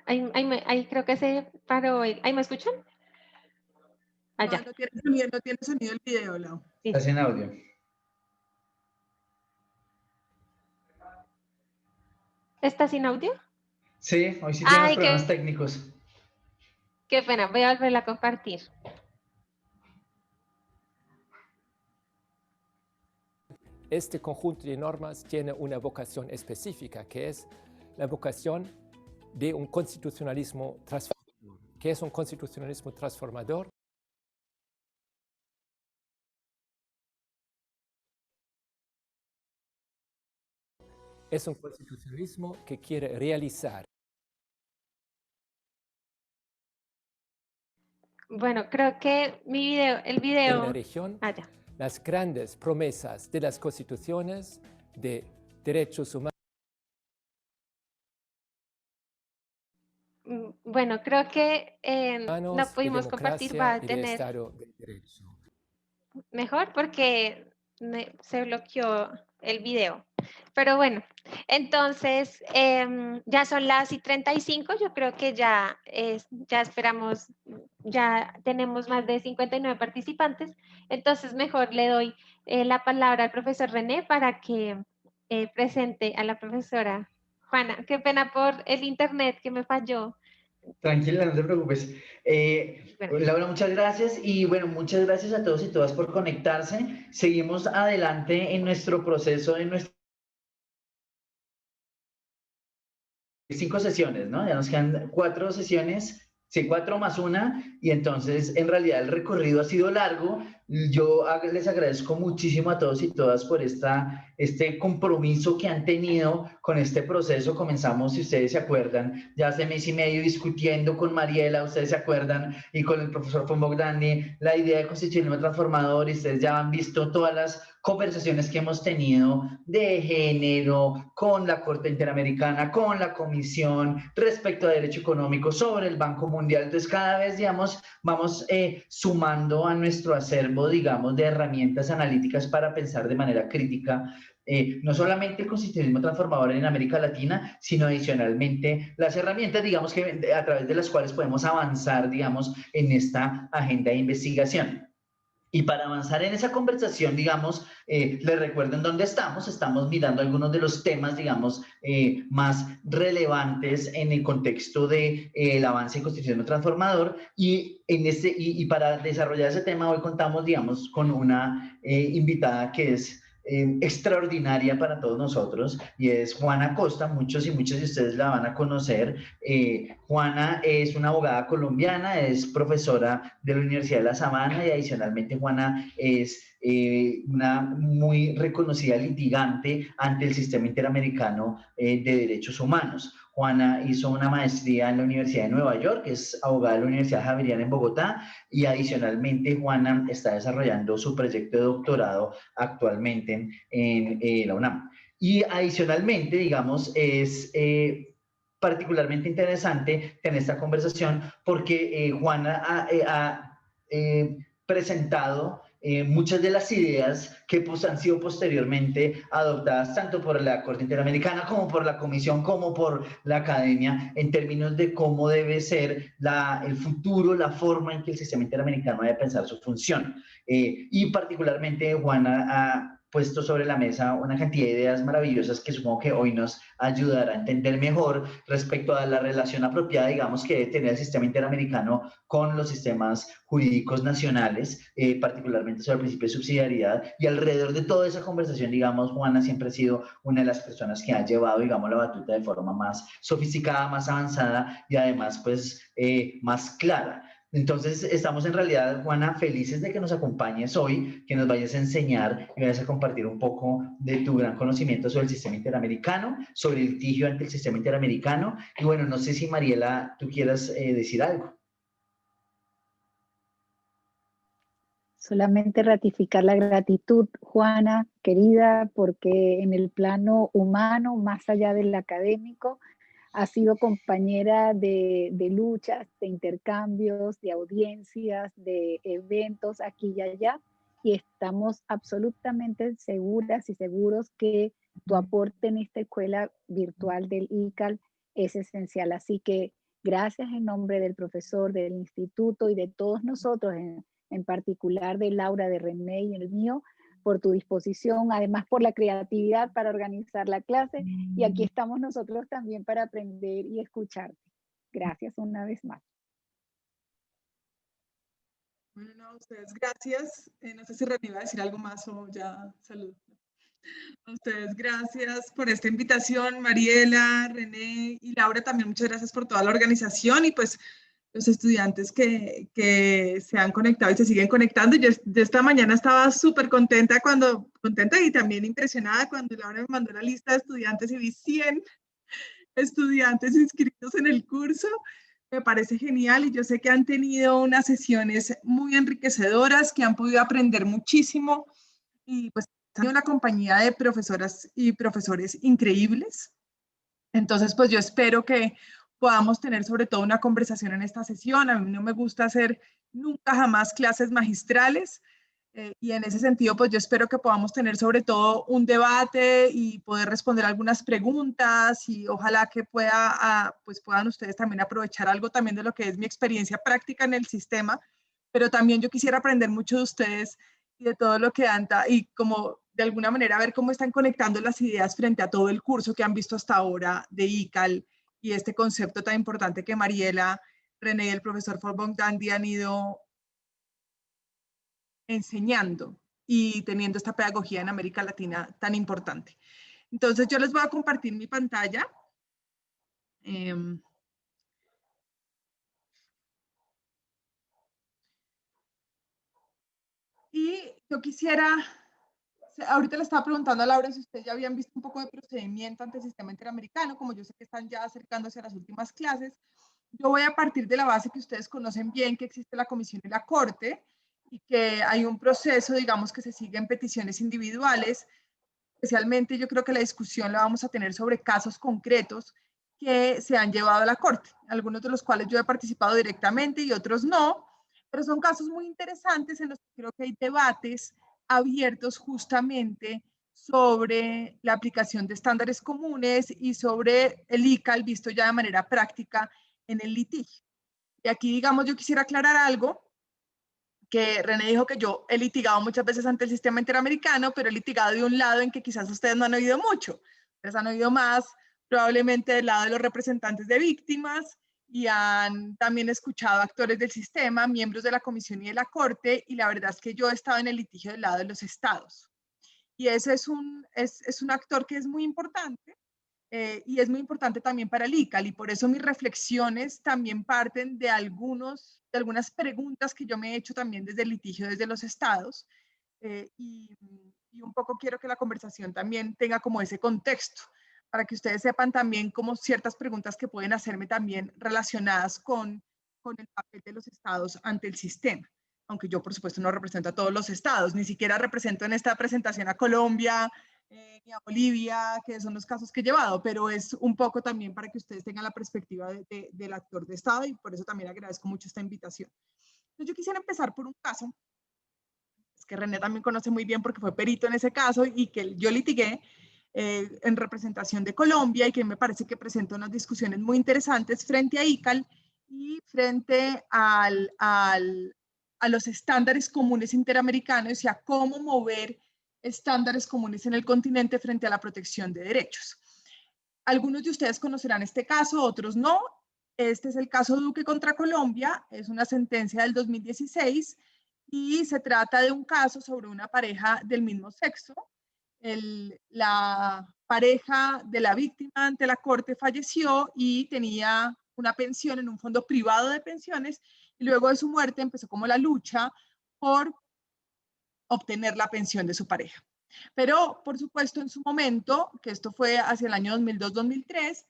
Ahí creo que se paró. ¿Ahí me escuchan? No, Allá. no tiene sonido el video, Lau. Sí. Estás en audio. ¿Está sin audio? Sí, hoy sí tenemos Ay, problemas técnicos. qué pena. Voy a volverla a compartir. Este conjunto de normas tiene una vocación específica, que es la vocación de un constitucionalismo transformador. ¿Qué es un constitucionalismo transformador? Es un constitucionalismo que quiere realizar. Bueno, creo que el video. En la región, Allá. las grandes promesas de las constituciones de derechos humanos. Bueno, creo que no de pudimos compartir. Va democracia a y de tener Estado de Derecho. mejor porque se bloqueó el video. Pero bueno, entonces ya son las y 35. Yo creo que ya esperamos, ya tenemos más de 59 participantes. Entonces mejor le doy la palabra al profesor René para que presente a la profesora Juana. Qué pena por el internet que me falló. Tranquila, no te preocupes. Bueno, Laura, muchas gracias y bueno, muchas gracias a todos y todas por conectarse. Seguimos adelante en nuestro proceso, en nuestras 5 sesiones, ¿no? Ya nos quedan 4 sesiones, sí, 4 más una, y entonces en realidad el recorrido ha sido largo. Yo les agradezco muchísimo a todos y todas por este compromiso que han tenido con este proceso. Comenzamos, si ustedes se acuerdan, ya hace mes y medio discutiendo con Mariela, ustedes se acuerdan, y con el profesor von Bogdani, la idea de constitucionalismo transformador, y ustedes ya han visto todas las conversaciones que hemos tenido de género, con la Corte Interamericana, con la Comisión, respecto a derecho económico, sobre el Banco Mundial. Entonces, cada vez, digamos, vamos sumando a nuestro acervo, digamos, de herramientas analíticas para pensar de manera crítica no solamente el constitucionalismo transformador en América Latina, sino adicionalmente las herramientas, digamos, que a través de las cuales podemos avanzar, digamos, en esta agenda de investigación. Y para avanzar en esa conversación, digamos, les recuerdo en dónde estamos. Estamos mirando algunos de los temas, digamos, más relevantes en el contexto del avance en constitucionalismo transformador. Y para desarrollar ese tema, hoy contamos, digamos, con una invitada que es extraordinaria para todos nosotros, y es Juana Costa. Muchos y muchas de ustedes la van a conocer. Juana es una abogada colombiana, es profesora de la Universidad de La Sabana, y adicionalmente Juana es una muy reconocida litigante ante el Sistema Interamericano de Derechos Humanos. Juana hizo una maestría en la Universidad de Nueva York, es abogada de la Universidad Javeriana en Bogotá, y adicionalmente Juana está desarrollando su proyecto de doctorado actualmente en la UNAM. Y adicionalmente, digamos, es particularmente interesante tener esta conversación porque Juana ha presentado muchas de las ideas que pues, han sido posteriormente adoptadas tanto por la Corte Interamericana como por la Comisión, como por la academia, en términos de cómo debe ser el futuro, la forma en que el sistema interamericano debe pensar su función. Y particularmente Juana ha puesto sobre la mesa una cantidad de ideas maravillosas que supongo que hoy nos ayudará a entender mejor respecto a la relación apropiada, digamos, que debe tener el sistema interamericano con los sistemas jurídicos nacionales, particularmente sobre el principio de subsidiariedad. Y alrededor de toda esa conversación, digamos, Juana siempre ha sido una de las personas que ha llevado, digamos, la batuta de forma más sofisticada, más avanzada y además, pues, más clara. Entonces, estamos en realidad, Juana, felices de que nos acompañes hoy, que nos vayas a enseñar y vayas a compartir un poco de tu gran conocimiento sobre el sistema interamericano, sobre el litigio ante el sistema interamericano. Y bueno, no sé si Mariela, tú quieras decir algo. Solamente ratificar la gratitud, Juana, querida, porque en el plano humano, más allá del académico, ha sido compañera de luchas, de intercambios, de audiencias, de eventos aquí y allá, y estamos absolutamente seguras y seguros que tu aporte en esta escuela virtual del ICAL es esencial. Así que Gracias en nombre del profesor, del instituto y de todos nosotros, en particular de Laura, de René y el mío, por tu disposición, además por la creatividad para organizar la clase. Y aquí estamos nosotros también para aprender y escucharte. Gracias una vez más. Bueno, no, a ustedes gracias. No sé si René iba a decir algo más o ya salud. A ustedes gracias por esta invitación, Mariela, René y Laura, también muchas gracias por toda la organización y pues los estudiantes que se han conectado y se siguen conectando. Yo esta mañana estaba súper contenta y también impresionada cuando Laura me mandó la lista de estudiantes y vi 100 estudiantes inscritos en el curso. Me parece genial y yo sé que han tenido unas sesiones muy enriquecedoras, que han podido aprender muchísimo y pues han tenido una compañía de profesoras y profesores increíbles. Entonces, pues yo espero que podamos tener sobre todo una conversación en esta sesión. A mí no me gusta hacer nunca jamás clases magistrales y en ese sentido, pues yo espero que podamos tener sobre todo un debate y poder responder algunas preguntas y ojalá que pues puedan ustedes también aprovechar algo también de lo que es mi experiencia práctica en el sistema, pero también yo quisiera aprender mucho de ustedes y de todo lo que han y como de alguna manera ver cómo están conectando las ideas frente a todo el curso que han visto hasta ahora de ICAL y este concepto tan importante que Mariela, René y el profesor Forbong Dandy han ido enseñando y teniendo esta pedagogía en América Latina tan importante. Entonces yo les voy a compartir mi pantalla. Y yo quisiera, ahorita le estaba preguntando a Laura si ustedes ya habían visto un poco de procedimiento ante el sistema interamericano, como yo sé que están ya acercándose a las últimas clases. Yo voy a partir de la base que ustedes conocen bien, que existe la comisión y la corte, y que hay un proceso, digamos, que se sigue en peticiones individuales. Especialmente yo creo que la discusión la vamos a tener sobre casos concretos que se han llevado a la corte, algunos de los cuales yo he participado directamente y otros no, pero son casos muy interesantes en los que creo que hay debates abiertos justamente sobre la aplicación de estándares comunes y sobre el ICAL visto ya de manera práctica en el litigio. Y aquí, digamos, yo quisiera aclarar algo, que René dijo que yo he litigado muchas veces ante el sistema interamericano, pero he litigado de un lado en que quizás ustedes no han oído mucho. Ustedes han oído más probablemente del lado de los representantes de víctimas y han también escuchado actores del sistema, miembros de la comisión y de la corte, y la verdad es que yo he estado en el litigio del lado de los estados. Y ese es un actor que es muy importante. Y es muy importante también para el ICAL y por eso mis reflexiones también parten de algunas preguntas que yo me he hecho también desde el litigio desde los estados y un poco quiero que la conversación también tenga como ese contexto para que ustedes sepan también como ciertas preguntas que pueden hacerme también relacionadas con el papel de los estados ante el sistema. Aunque yo por supuesto no represento a todos los estados, ni siquiera represento en esta presentación a Colombia, ni a Bolivia, que son los casos que he llevado, pero es un poco también para que ustedes tengan la perspectiva del actor de Estado y por eso también agradezco mucho esta invitación. Entonces yo quisiera empezar por un caso que René también conoce muy bien porque fue perito en ese caso y que yo litigué en representación de Colombia y que me parece que presenta unas discusiones muy interesantes frente a ICAL y frente a los estándares comunes interamericanos y a cómo mover estándares comunes en el continente frente a la protección de derechos. Algunos de ustedes conocerán este caso, otros no. Este es el caso Duque contra Colombia, es una sentencia del 2016 y se trata de un caso sobre una pareja del mismo sexo. La pareja de la víctima ante la corte falleció y tenía una pensión en un fondo privado de pensiones y luego de su muerte empezó como la lucha por obtener la pensión de su pareja. Pero, por supuesto, en su momento, que esto fue hacia el año 2002-2003,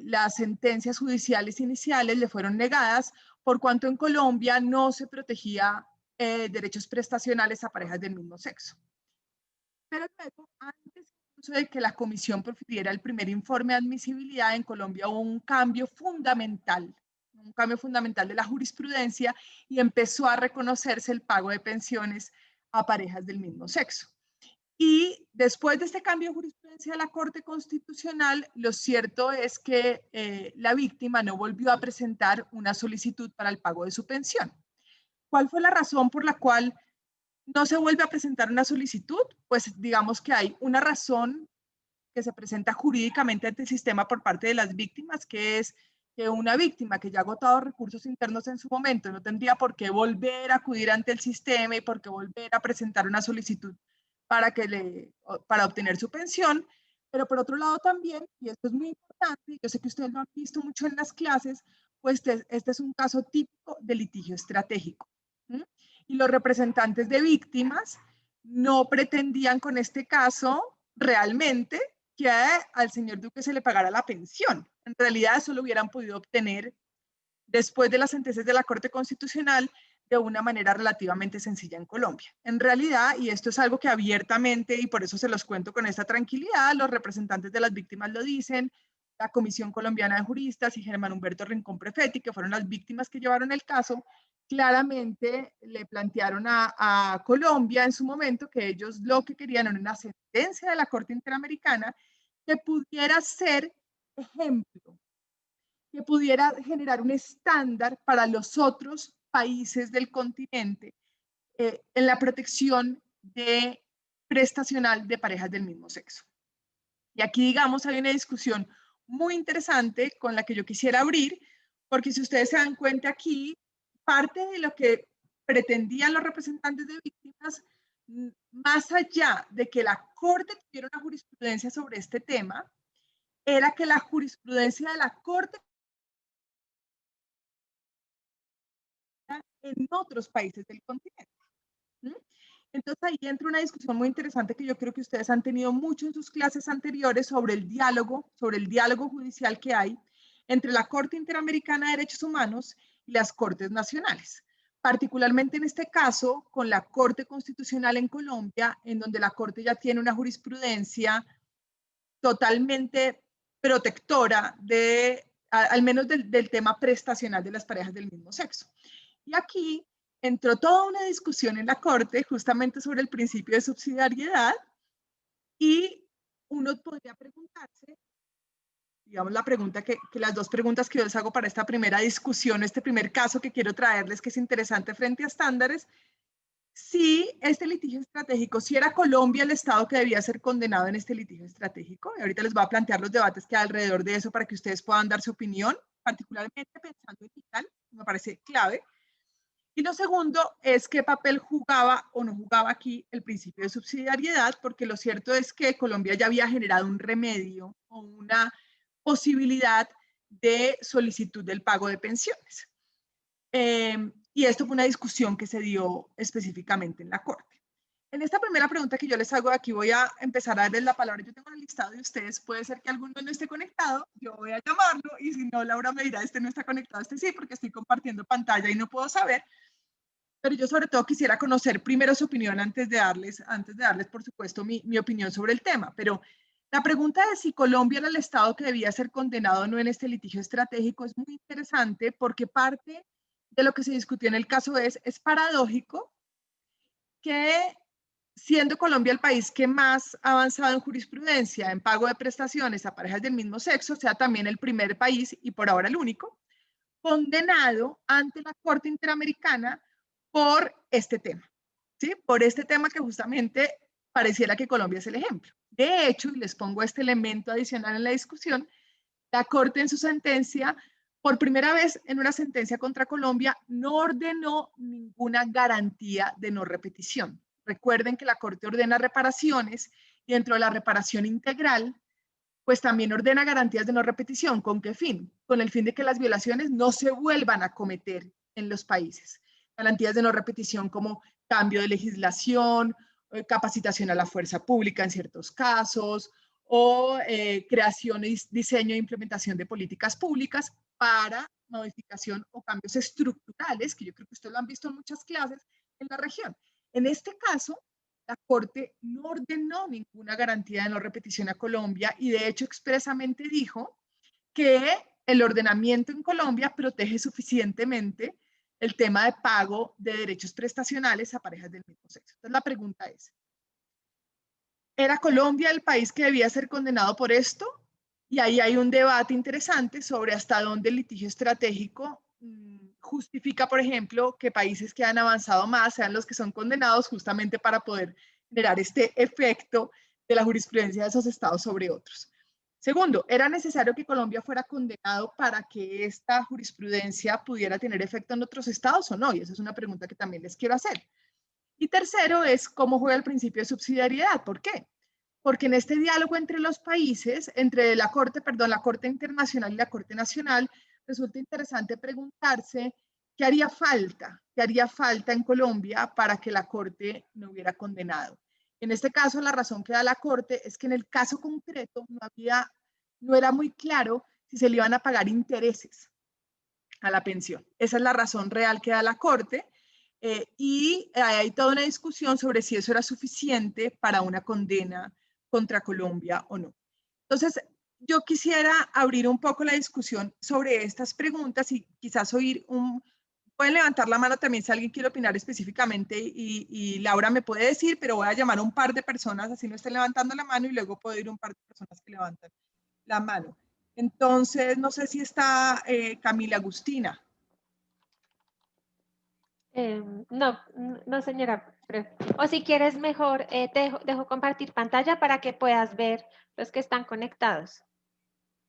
las sentencias judiciales iniciales le fueron negadas por cuanto en Colombia no se protegía derechos prestacionales a parejas del mismo sexo. Pero luego, antes incluso de que la comisión profiriera el primer informe de admisibilidad, en Colombia hubo un cambio fundamental de la jurisprudencia y empezó a reconocerse el pago de pensiones a parejas del mismo sexo. Y después de este cambio de jurisprudencia de la Corte Constitucional, lo cierto es que la víctima no volvió a presentar una solicitud para el pago de su pensión. ¿Cuál fue la razón por la cual no se vuelve a presentar una solicitud? Pues digamos que hay una razón que se presenta jurídicamente ante el sistema por parte de las víctimas, que es que una víctima que ya ha agotado recursos internos en su momento no tendría por qué volver a acudir ante el sistema y por qué volver a presentar una solicitud para obtener su pensión. Pero por otro lado también, y esto es muy importante, yo sé que ustedes lo han visto mucho en las clases, pues este es un caso típico de litigio estratégico. ¿Mm? Y los representantes de víctimas no pretendían con este caso realmente que al señor Duque se le pagara la pensión. En realidad eso lo hubieran podido obtener después de las sentencias de la Corte Constitucional de una manera relativamente sencilla en Colombia. En realidad, y esto es algo que abiertamente, y por eso se los cuento con esta tranquilidad, los representantes de las víctimas lo dicen, la Comisión Colombiana de Juristas y Germán Humberto Rincón Prefetti, que fueron las víctimas que llevaron el caso, claramente le plantearon a Colombia en su momento que ellos lo que querían era una sentencia de la Corte Interamericana que pudiera ser ejemplo, que pudiera generar un estándar para los otros países del continente en la protección prestacional de parejas del mismo sexo. Y aquí, digamos, hay una discusión muy interesante con la que yo quisiera abrir, porque si ustedes se dan cuenta aquí, parte de lo que pretendían los representantes de víctimas, más allá de que la Corte tuviera una jurisprudencia sobre este tema, era que la jurisprudencia de la Corte en otros países del continente. ¿Mm? Entonces ahí entra una discusión muy interesante que yo creo que ustedes han tenido mucho en sus clases anteriores sobre el diálogo judicial que hay entre la Corte Interamericana de Derechos Humanos y las Cortes Nacionales. Particularmente en este caso, con la Corte Constitucional en Colombia, en donde la Corte ya tiene una jurisprudencia totalmente protectora al menos del tema prestacional de las parejas del mismo sexo. Y aquí entró toda una discusión en la Corte justamente sobre el principio de subsidiariedad y uno podría preguntarse, digamos la pregunta que las dos preguntas que yo les hago para esta primera discusión, este primer caso que quiero traerles que es interesante frente a estándares, si este litigio estratégico, si era Colombia el Estado que debía ser condenado en este litigio estratégico, y ahorita les voy a plantear los debates que hay alrededor de eso para que ustedes puedan dar su opinión, particularmente pensando en Italia, me parece clave. Y lo segundo es qué papel jugaba o no jugaba aquí el principio de subsidiariedad, porque lo cierto es que Colombia ya había generado un remedio o una posibilidad de solicitud del pago de pensiones. Y esto fue una discusión que se dio específicamente en la Corte. En esta primera pregunta que yo les hago aquí voy a empezar a darles la palabra. Yo tengo el listado de ustedes. Puede ser que alguno no esté conectado. Yo voy a llamarlo y si no, Laura me dirá, este no está conectado, este sí, porque estoy compartiendo pantalla y no puedo saber. Pero yo sobre todo quisiera conocer primero su opinión antes de darles por supuesto, mi opinión sobre el tema. Pero la pregunta de si Colombia era el Estado que debía ser condenado o no en este litigio estratégico es muy interesante porque parte de lo que se discutió en el caso es paradójico que siendo Colombia el país que más ha avanzado en jurisprudencia en pago de prestaciones a parejas del mismo sexo, sea también el primer país y por ahora el único, condenado ante la Corte Interamericana por este tema, ¿sí? Por este tema que justamente pareciera que Colombia es el ejemplo. De hecho, y les pongo este elemento adicional en la discusión, la Corte en su sentencia, por primera vez en una sentencia contra Colombia, no ordenó ninguna garantía de no repetición. Recuerden que la Corte ordena reparaciones y dentro de la reparación integral, pues también ordena garantías de no repetición. ¿Con qué fin? Con el fin de que las violaciones no se vuelvan a cometer en los países. Garantías de no repetición como cambio de legislación, capacitación a la fuerza pública en ciertos casos, o creación, diseño e implementación de políticas públicas para modificación o cambios estructurales, que yo creo que ustedes lo han visto en muchas clases en la región. En este caso, la Corte no ordenó ninguna garantía de no repetición a Colombia y de hecho expresamente dijo que el ordenamiento en Colombia protege suficientemente el tema de pago de derechos prestacionales a parejas del mismo sexo. Entonces la pregunta es, ¿Era Colombia el país que debía ser condenado por esto? Y ahí hay un debate interesante sobre hasta dónde el litigio estratégico justifica, por ejemplo, que países que han avanzado más sean los que son condenados justamente para poder generar este efecto de la jurisprudencia de esos estados sobre otros. Segundo, ¿era necesario que Colombia fuera condenado para que esta jurisprudencia pudiera tener efecto en otros estados o no? Y esa es una pregunta que también les quiero hacer. Y tercero es cómo juega el principio de subsidiariedad. ¿Por qué? Porque en este diálogo entre los países, entre la Corte Internacional y la Corte Nacional, resulta interesante preguntarse qué haría falta en Colombia para que la Corte no hubiera condenado. En este caso, la razón que da la Corte es que en el caso concreto no era muy claro si se le iban a pagar intereses a la pensión. Esa es la razón real que da la Corte. Y hay toda una discusión sobre si eso era suficiente para una condena contra Colombia o no. Entonces, yo quisiera abrir un poco la discusión sobre estas preguntas y quizás pueden levantar la mano también si alguien quiere opinar específicamente y Laura me puede decir, pero voy a llamar a un par de personas, así no estén levantando la mano y luego puedo ir a un par de personas que levantan la mano. Entonces, no sé si está Camila Agustina. No, señora. O si quieres mejor, te dejo compartir pantalla para que puedas ver los que están conectados.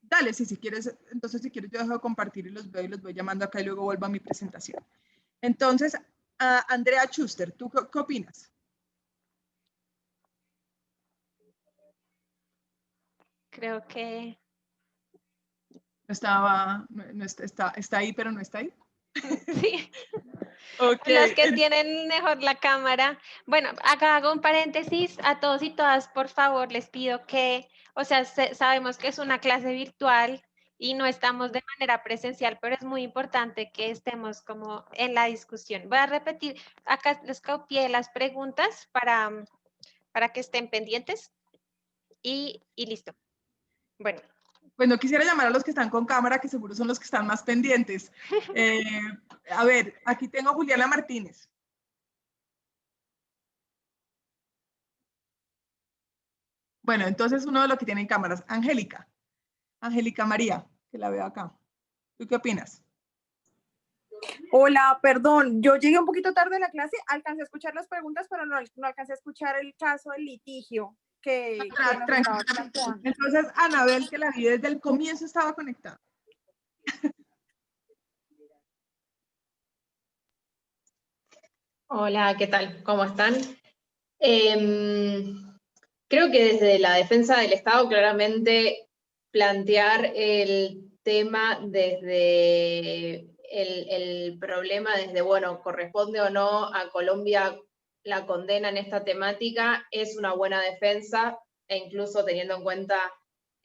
Dale, si quieres, entonces si quieres yo dejo de compartir y los veo y los voy llamando acá y luego vuelvo a mi presentación. Entonces, Andrea Schuster, ¿tú qué opinas? Creo que... Está ahí, pero no está ahí. Sí. Okay. Los que tienen mejor la cámara. Bueno, acá hago un paréntesis a todos y todas, por favor, les pido que, o sea, sabemos que es una clase virtual y no estamos de manera presencial, pero es muy importante que estemos como en la discusión. Voy a repetir, acá les copié las preguntas para que estén pendientes y listo. Bueno. Pues no quisiera llamar a los que están con cámara, que seguro son los que están más pendientes. A ver, aquí tengo a Juliana Martínez. Bueno, entonces uno de los que tienen cámaras, Angélica María, que la veo acá. ¿Tú qué opinas? Hola, perdón, yo llegué un poquito tarde a la clase, alcancé a escuchar las preguntas, pero no alcancé a escuchar el caso del litigio que nos estaba planteando. Entonces, Anabel, que la vi desde el comienzo, estaba conectada. Hola, ¿qué tal? ¿Cómo están? Creo que desde la defensa del Estado, claramente plantear el tema desde el problema, desde, bueno, corresponde o no a Colombia la condena en esta temática, es una buena defensa, e incluso teniendo en cuenta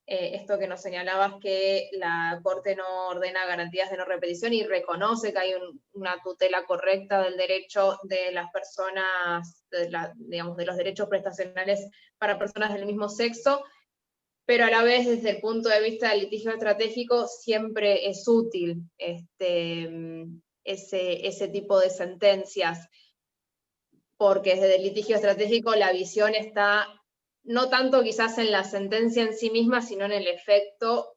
esto que nos señalabas, que la Corte no ordena garantías de no repetición y reconoce que hay una tutela correcta del derecho de las personas, digamos, de los derechos prestacionales para personas del mismo sexo, pero a la vez desde el punto de vista del litigio estratégico siempre es útil ese tipo de sentencias, porque desde el litigio estratégico la visión está no tanto quizás en la sentencia en sí misma, sino en el efecto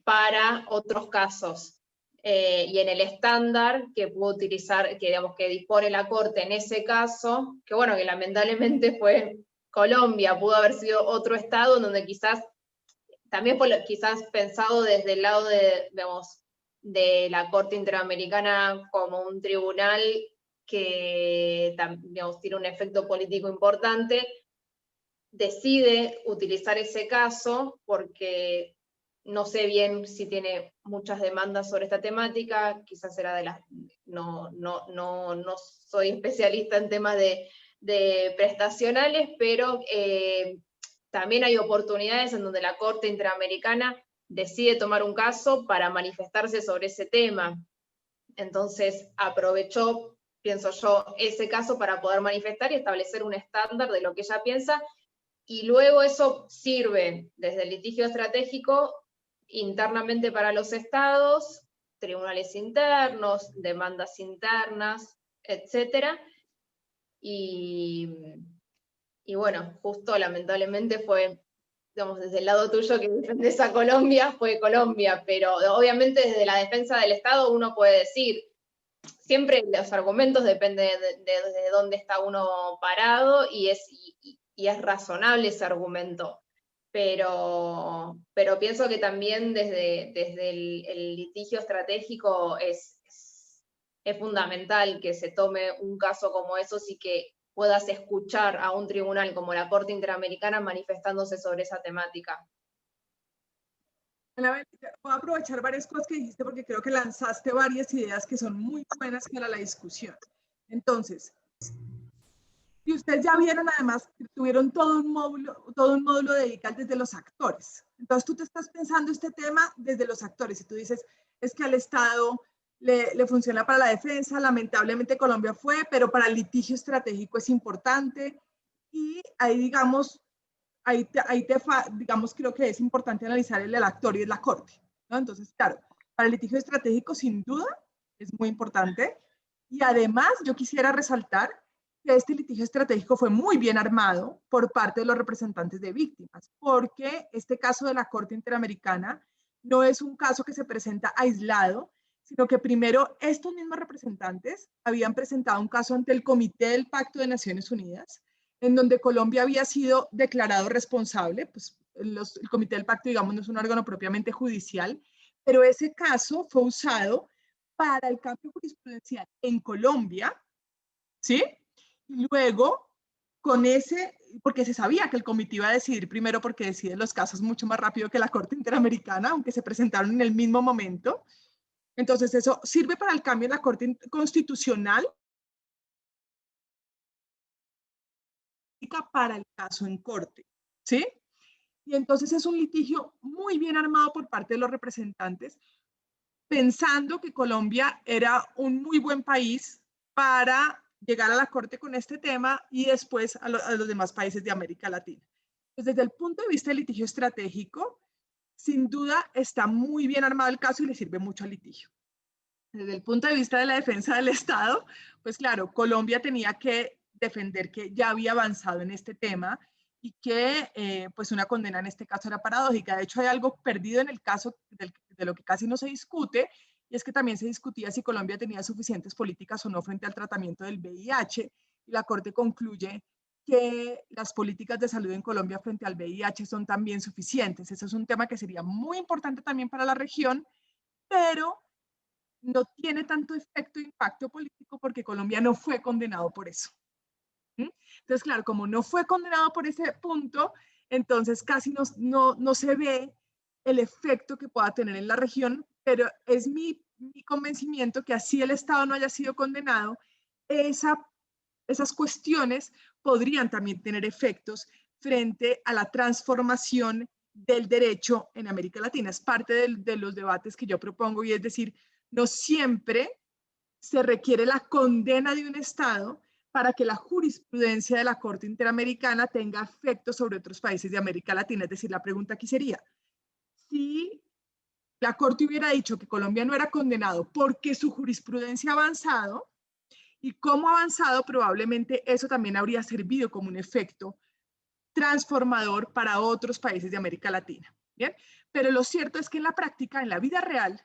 para otros casos. Y en el estándar que pudo utilizar, que digamos que dispone la Corte en ese caso, que bueno, que lamentablemente fue Colombia, pudo haber sido otro estado en donde quizás, también quizás pensado desde el lado de, digamos, de la Corte Interamericana como un tribunal que, digamos, tiene un efecto político importante, decide utilizar ese caso porque no sé bien si tiene muchas demandas sobre esta temática, quizás será de las... No soy especialista en temas de prestacionales, pero también hay oportunidades en donde la Corte Interamericana decide tomar un caso para manifestarse sobre ese tema. Entonces aprovechó, pienso yo, ese caso para poder manifestar y establecer un estándar de lo que ella piensa, y luego eso sirve desde el litigio estratégico internamente para los estados, tribunales internos, demandas internas, etc. Y Y bueno, justo lamentablemente fue, digamos, desde el lado tuyo que defendés a Colombia, fue Colombia, pero obviamente desde la defensa del Estado uno puede decir, siempre los argumentos dependen de dónde está uno parado y es razonable ese argumento. Pero pienso que también desde el litigio estratégico es fundamental que se tome un caso como esos y que puedas escuchar a un tribunal como la Corte Interamericana manifestándose sobre esa temática. Voy a aprovechar varias cosas que dijiste porque creo que lanzaste varias ideas que son muy buenas para la discusión. Entonces, y ustedes ya vieron además que tuvieron todo un módulo dedicado desde los actores. Entonces tú te estás pensando este tema desde los actores y tú dices, es que al Estado le funciona para la defensa, lamentablemente Colombia fue, pero para el litigio estratégico es importante. Y ahí digamos, digamos, creo que es importante analizar el actor y la corte, ¿no? Entonces, claro, para el litigio estratégico sin duda es muy importante. Y además yo quisiera resaltar que este litigio estratégico fue muy bien armado por parte de los representantes de víctimas, porque este caso de la Corte Interamericana no es un caso que se presenta aislado, sino que primero estos mismos representantes habían presentado un caso ante el Comité del Pacto de Naciones Unidas, en donde Colombia había sido declarado responsable, pues el Comité del Pacto, digamos, no es un órgano propiamente judicial, pero ese caso fue usado para el cambio jurisprudencial en Colombia, ¿sí? Y luego, con ese, porque se sabía que el comité iba a decidir primero porque decide los casos mucho más rápido que la Corte Interamericana, aunque se presentaron en el mismo momento. Entonces, eso sirve para el cambio en la Corte Constitucional para el caso en corte, ¿sí? Y entonces es un litigio muy bien armado por parte de los representantes, pensando que Colombia era un muy buen país para llegar a la corte con este tema y después a los demás países de América Latina. Pues desde el punto de vista del litigio estratégico, sin duda está muy bien armado el caso y le sirve mucho al litigio. Desde el punto de vista de la defensa del Estado, pues claro, Colombia tenía que defender que ya había avanzado en este tema y que pues una condena en este caso era paradójica. De hecho, hay algo perdido en el caso de lo que casi no se discute, y es que también se discutía si Colombia tenía suficientes políticas o no frente al tratamiento del VIH, y la Corte concluye que las políticas de salud en Colombia frente al VIH son también suficientes. Eso es un tema que sería muy importante también para la región, pero no tiene tanto efecto e impacto político porque Colombia no fue condenado por eso. Entonces, claro, como no fue condenado por ese punto, entonces casi no se ve el efecto que pueda tener en la región, pero es mi convencimiento que así el Estado no haya sido condenado, esas cuestiones podrían también tener efectos frente a la transformación del derecho en América Latina. Es parte de los debates que yo propongo, y es decir, no siempre se requiere la condena de un Estado para que la jurisprudencia de la Corte Interamericana tenga efecto sobre otros países de América Latina. Es decir, la pregunta aquí sería, si la Corte hubiera dicho que Colombia no era condenado porque su jurisprudencia ha avanzado, y cómo ha avanzado, probablemente eso también habría servido como un efecto transformador para otros países de América Latina. ¿Bien? Pero lo cierto es que en la práctica, en la vida real,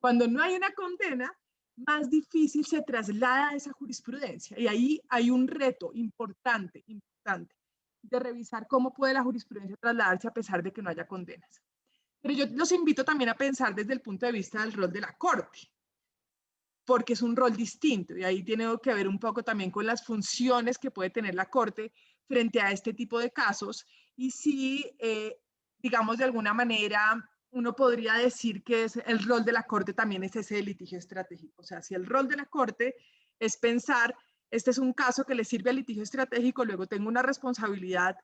cuando no hay una condena, más difícil se traslada esa jurisprudencia. Y ahí hay un reto importante de revisar cómo puede la jurisprudencia trasladarse a pesar de que no haya condenas. Pero yo los invito también a pensar desde el punto de vista del rol de la Corte, porque es un rol distinto y ahí tiene que ver un poco también con las funciones que puede tener la Corte frente a este tipo de casos, y si, digamos, de alguna manera uno podría decir que es el rol de la Corte también es ese de litigio estratégico. O sea, si el rol de la Corte es pensar, este es un caso que le sirve al litigio estratégico, luego tengo una responsabilidad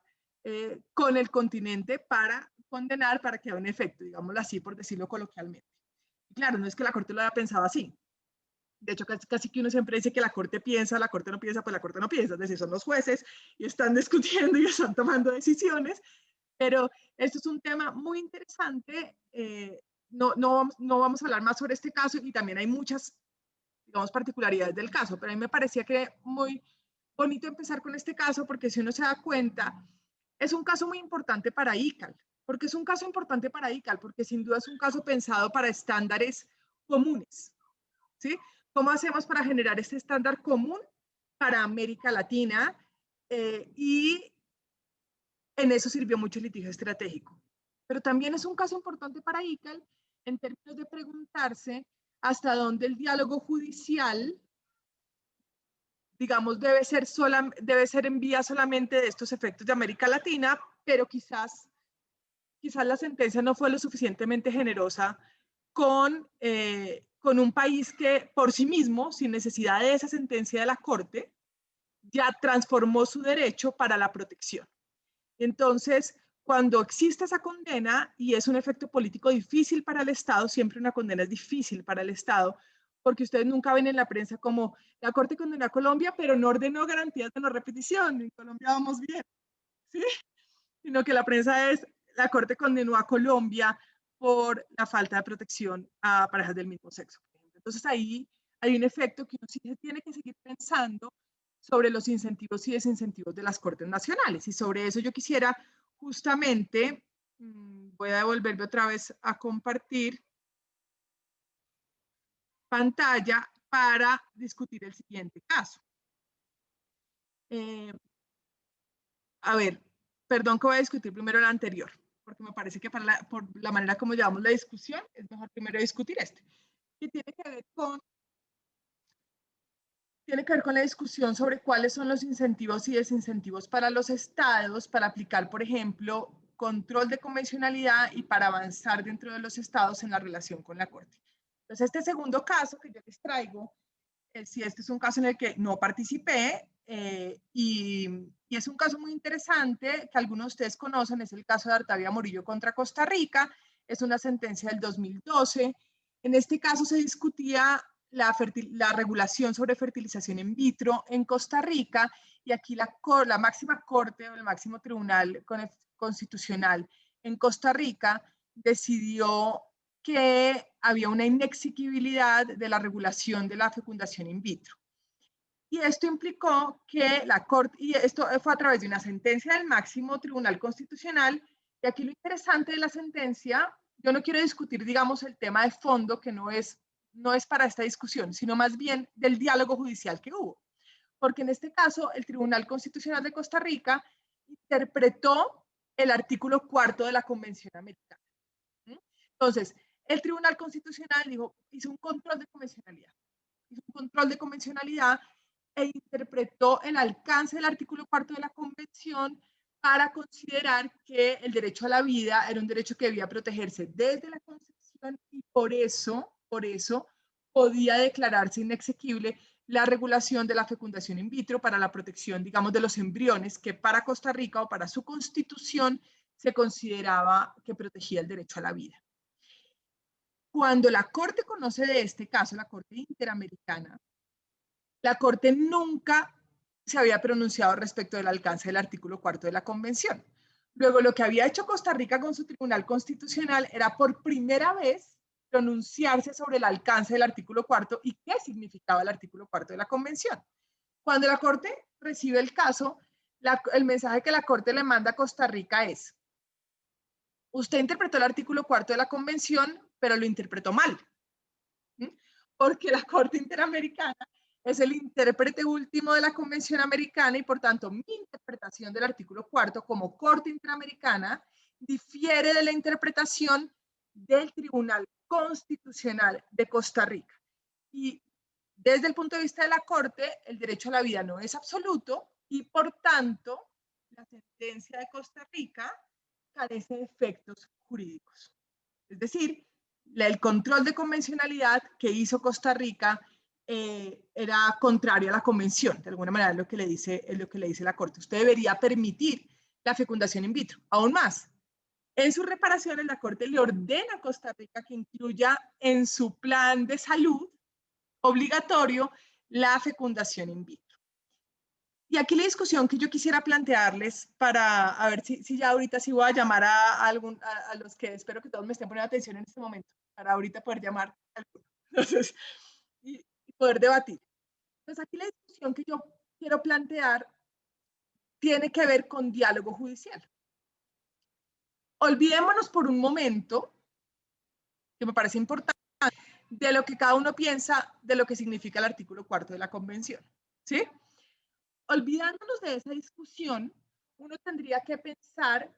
con el continente para condenar, para que haya un efecto, digámoslo así, por decirlo coloquialmente. Y claro, no es que la Corte lo haya pensado así. De hecho, casi que uno siempre dice que la Corte piensa, la Corte no piensa, pues la Corte no piensa. Es decir, son los jueces y están discutiendo y están tomando decisiones. Pero esto es un tema muy interesante. No vamos a hablar más sobre este caso, y también hay muchas, digamos, particularidades del caso, pero a mí me parecía que muy bonito empezar con este caso porque si uno se da cuenta, es un caso muy importante para ICAL. Porque es un caso importante para ICAL, porque sin duda es un caso pensado para estándares comunes, ¿sí? ¿Cómo hacemos para generar este estándar común para América Latina? Y en eso sirvió mucho el litigio estratégico. Pero también es un caso importante para ICAL en términos de preguntarse hasta dónde el diálogo judicial, digamos, debe ser en vía solamente de estos efectos de América Latina, pero quizás la sentencia no fue lo suficientemente generosa con un país que por sí mismo, sin necesidad de esa sentencia de la Corte, ya transformó su derecho para la protección. Entonces, cuando existe esa condena y es un efecto político difícil para el Estado, siempre una condena es difícil para el Estado, porque ustedes nunca ven en la prensa como la Corte condenó a Colombia, pero no ordenó garantías de no repetición. En Colombia vamos bien, ¿sí? Sino que la prensa es la Corte condenó a Colombia por la falta de protección a parejas del mismo sexo. Entonces ahí hay un efecto que uno sí tiene que seguir pensando sobre los incentivos y desincentivos de las Cortes Nacionales. Y sobre eso yo quisiera justamente, voy a devolverme otra vez a compartir pantalla para discutir el siguiente caso. A ver, perdón que voy a discutir primero el anterior, porque me parece que por la manera como llevamos la discusión, es mejor primero discutir este, que tiene que ver con la discusión sobre cuáles son los incentivos y desincentivos para los estados para aplicar, por ejemplo, control de convencionalidad y para avanzar dentro de los estados en la relación con la Corte. Entonces, este segundo caso que yo les traigo, si este es un caso en el que no participé, y es un caso muy interesante que algunos de ustedes conocen, es el caso de Artavia Morillo contra Costa Rica, es una sentencia del 2012. En este caso se discutía la regulación sobre fertilización in vitro en Costa Rica, y aquí la máxima corte o el máximo tribunal constitucional en Costa Rica decidió que había una inexequibilidad de la regulación de la fecundación in vitro. Y esto implicó que la Corte, y esto fue a través de una sentencia del máximo tribunal constitucional, y aquí lo interesante de la sentencia, yo no quiero discutir, digamos, el tema de fondo, que no es para esta discusión, sino más bien del diálogo judicial que hubo. Porque en este caso, el Tribunal Constitucional de Costa Rica interpretó el artículo 4 de la Convención Americana. Entonces, el Tribunal Constitucional hizo un control de convencionalidad, e interpretó el alcance del artículo 4 de la Convención para considerar que el derecho a la vida era un derecho que debía protegerse desde la concepción, y por eso podía declararse inexequible la regulación de la fecundación in vitro para la protección, digamos, de los embriones, que para Costa Rica o para su constitución se consideraba que protegía el derecho a la vida. Cuando la Corte conoce de este caso, la Corte Interamericana, la Corte nunca se había pronunciado respecto del alcance del artículo 4 de la Convención. Luego, lo que había hecho Costa Rica con su Tribunal Constitucional era por primera vez pronunciarse sobre el alcance del artículo 4 y qué significaba el artículo 4 de la Convención. Cuando la Corte recibe el caso, el mensaje que la Corte le manda a Costa Rica es: usted interpretó el artículo 4 de la Convención, pero lo interpretó mal. Porque la Corte Interamericana es el intérprete último de la Convención Americana, y por tanto mi interpretación del artículo 4 como Corte Interamericana difiere de la interpretación del Tribunal Constitucional de Costa Rica. Y desde el punto de vista de la Corte, el derecho a la vida no es absoluto, y por tanto la sentencia de Costa Rica carece de efectos jurídicos. Es decir, el control de convencionalidad que hizo Costa Rica era contrario a la convención. De alguna manera es lo que le dice la Corte. Usted debería permitir la fecundación in vitro. Aún más, en sus reparaciones, la Corte le ordena a Costa Rica que incluya en su plan de salud obligatorio la fecundación in vitro. Y aquí la discusión que yo quisiera plantearles, para a ver si ya ahorita sí voy a llamar a los que espero que todos me estén poniendo atención en este momento, para ahorita poder llamar a alguno. Entonces, y poder debatir. Entonces, aquí la discusión que yo quiero plantear tiene que ver con diálogo judicial. Olvidémonos por un momento, que me parece importante, de lo que cada uno piensa de lo que significa el artículo 4 de la Convención, ¿sí? Olvidándonos de esa discusión, uno tendría que pensar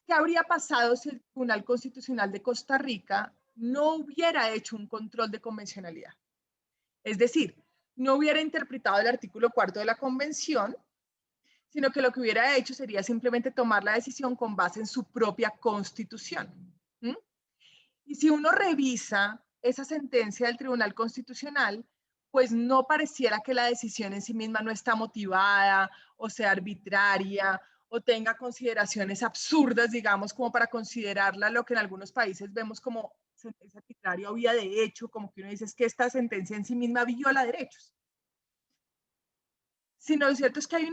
qué habría pasado si el Tribunal Constitucional de Costa Rica no hubiera hecho un control de convencionalidad. Es decir, no hubiera interpretado el artículo 4 de la Convención, sino que lo que hubiera hecho sería simplemente tomar la decisión con base en su propia Constitución. Y si uno revisa esa sentencia del Tribunal Constitucional, pues no pareciera que la decisión en sí misma no está motivada o sea arbitraria o tenga consideraciones absurdas, digamos, como para considerarla lo que en algunos países vemos como sentencia arbitraria o vía de hecho, como que uno dice es que esta sentencia en sí misma viola derechos. Sino lo cierto es que hay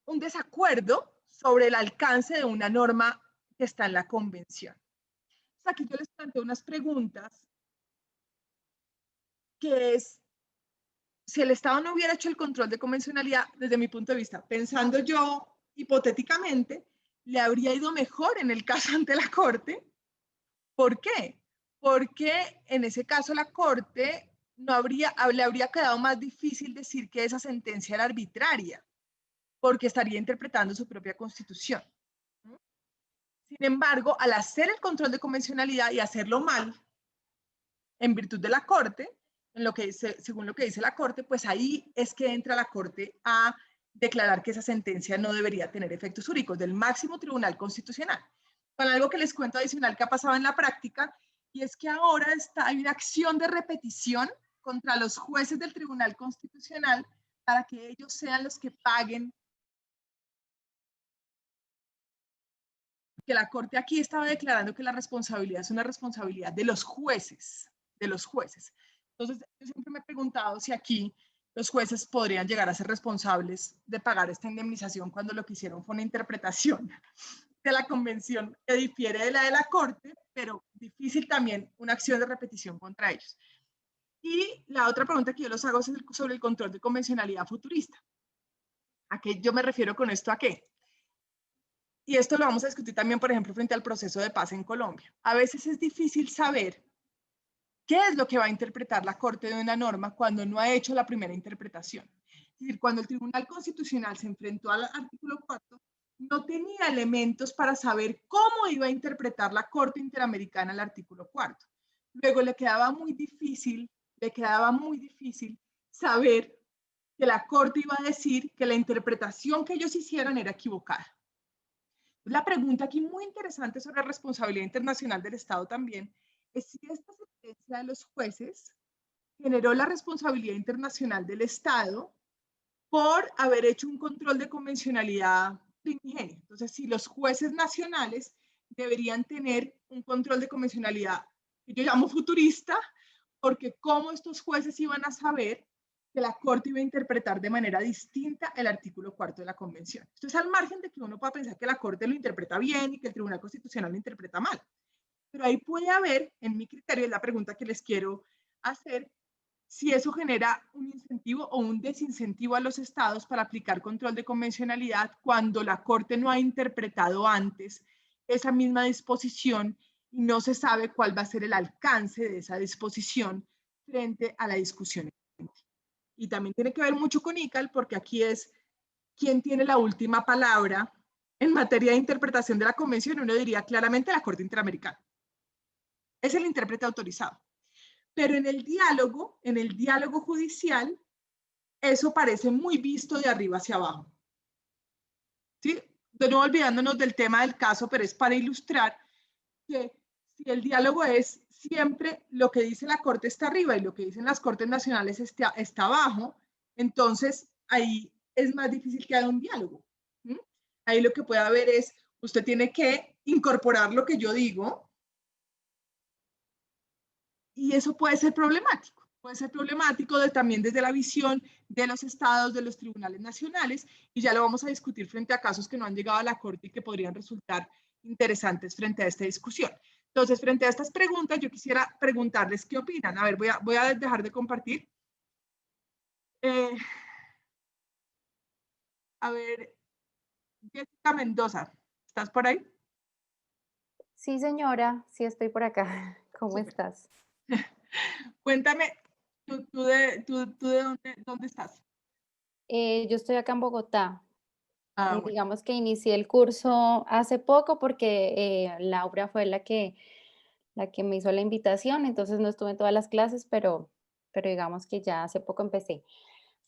un desacuerdo sobre el alcance de una norma que está en la Convención. Aquí yo les planteo unas preguntas, que es, si el Estado no hubiera hecho el control de convencionalidad, desde mi punto de vista, pensando yo hipotéticamente, ¿le habría ido mejor en el caso ante la Corte? ¿Por qué? Porque en ese caso la Corte le habría quedado más difícil decir que esa sentencia era arbitraria, porque estaría interpretando su propia Constitución. Sin embargo, al hacer el control de convencionalidad y hacerlo mal, en virtud de la Corte, según lo que dice la Corte, pues ahí es que entra la Corte a declarar que esa sentencia no debería tener efectos jurídicos del máximo Tribunal Constitucional. Con algo que les cuento adicional que ha pasado en la práctica, y es que ahora hay una acción de repetición contra los jueces del Tribunal Constitucional para que ellos sean los que paguen. Que la Corte aquí estaba declarando que la responsabilidad es una responsabilidad de los jueces, Entonces, yo siempre me he preguntado si aquí los jueces podrían llegar a ser responsables de pagar esta indemnización cuando lo que hicieron fue una interpretación de la Convención que difiere de la Corte, pero difícil también una acción de repetición contra ellos. Y la otra pregunta que yo les hago es sobre el control de convencionalidad futurista. ¿A qué yo me refiero con esto? ¿A qué? Y esto lo vamos a discutir también, por ejemplo, frente al proceso de paz en Colombia. A veces es difícil saber qué es lo que va a interpretar la Corte de una norma cuando no ha hecho la primera interpretación. Es decir, cuando el Tribunal Constitucional se enfrentó al artículo 4, no tenía elementos para saber cómo iba a interpretar la Corte Interamericana el artículo 4. Luego le quedaba muy difícil saber que la Corte iba a decir que la interpretación que ellos hicieron era equivocada. La pregunta aquí muy interesante sobre la responsabilidad internacional del Estado también es si esta sentencia de los jueces generó la responsabilidad internacional del Estado por haber hecho un control de convencionalidad primigenio. Entonces, si los jueces nacionales deberían tener un control de convencionalidad que yo llamo futurista, porque cómo estos jueces iban a saber que la Corte iba a interpretar de manera distinta el artículo 4 de la Convención. Esto es al margen de que uno pueda pensar que la Corte lo interpreta bien y que el Tribunal Constitucional lo interpreta mal. Pero ahí puede haber, en mi criterio, es la pregunta que les quiero hacer, si eso genera un incentivo o un desincentivo a los estados para aplicar control de convencionalidad cuando la Corte no ha interpretado antes esa misma disposición y no se sabe cuál va a ser el alcance de esa disposición frente a la discusión. Y también tiene que ver mucho con ICAL, porque aquí es quién tiene la última palabra en materia de interpretación de la Convención. Uno diría claramente la Corte Interamericana. Es el intérprete autorizado. Pero en el diálogo judicial, eso parece muy visto de arriba hacia abajo. ¿Sí? De nuevo olvidándonos del tema del caso, pero es para ilustrar que si el diálogo es siempre lo que dice la Corte está arriba y lo que dicen las Cortes Nacionales está abajo, entonces ahí es más difícil que haya un diálogo. Ahí lo que puede haber es, usted tiene que incorporar lo que yo digo y eso puede ser problemático. Puede ser problemático también desde la visión de los estados, de los tribunales nacionales, y ya lo vamos a discutir frente a casos que no han llegado a la Corte y que podrían resultar interesantes frente a esta discusión. Entonces, frente a estas preguntas, yo quisiera preguntarles qué opinan. A ver, voy a dejar de compartir. A ver, Jessica Mendoza, ¿estás por ahí? Sí, señora, sí estoy por acá. ¿Cómo Súper. estás? Cuéntame, ¿tú de dónde estás? Yo estoy acá en Bogotá. Ah, bueno. Digamos que inicié el curso hace poco porque Laura fue la que me hizo la invitación, entonces no estuve en todas las clases, pero digamos que ya hace poco empecé.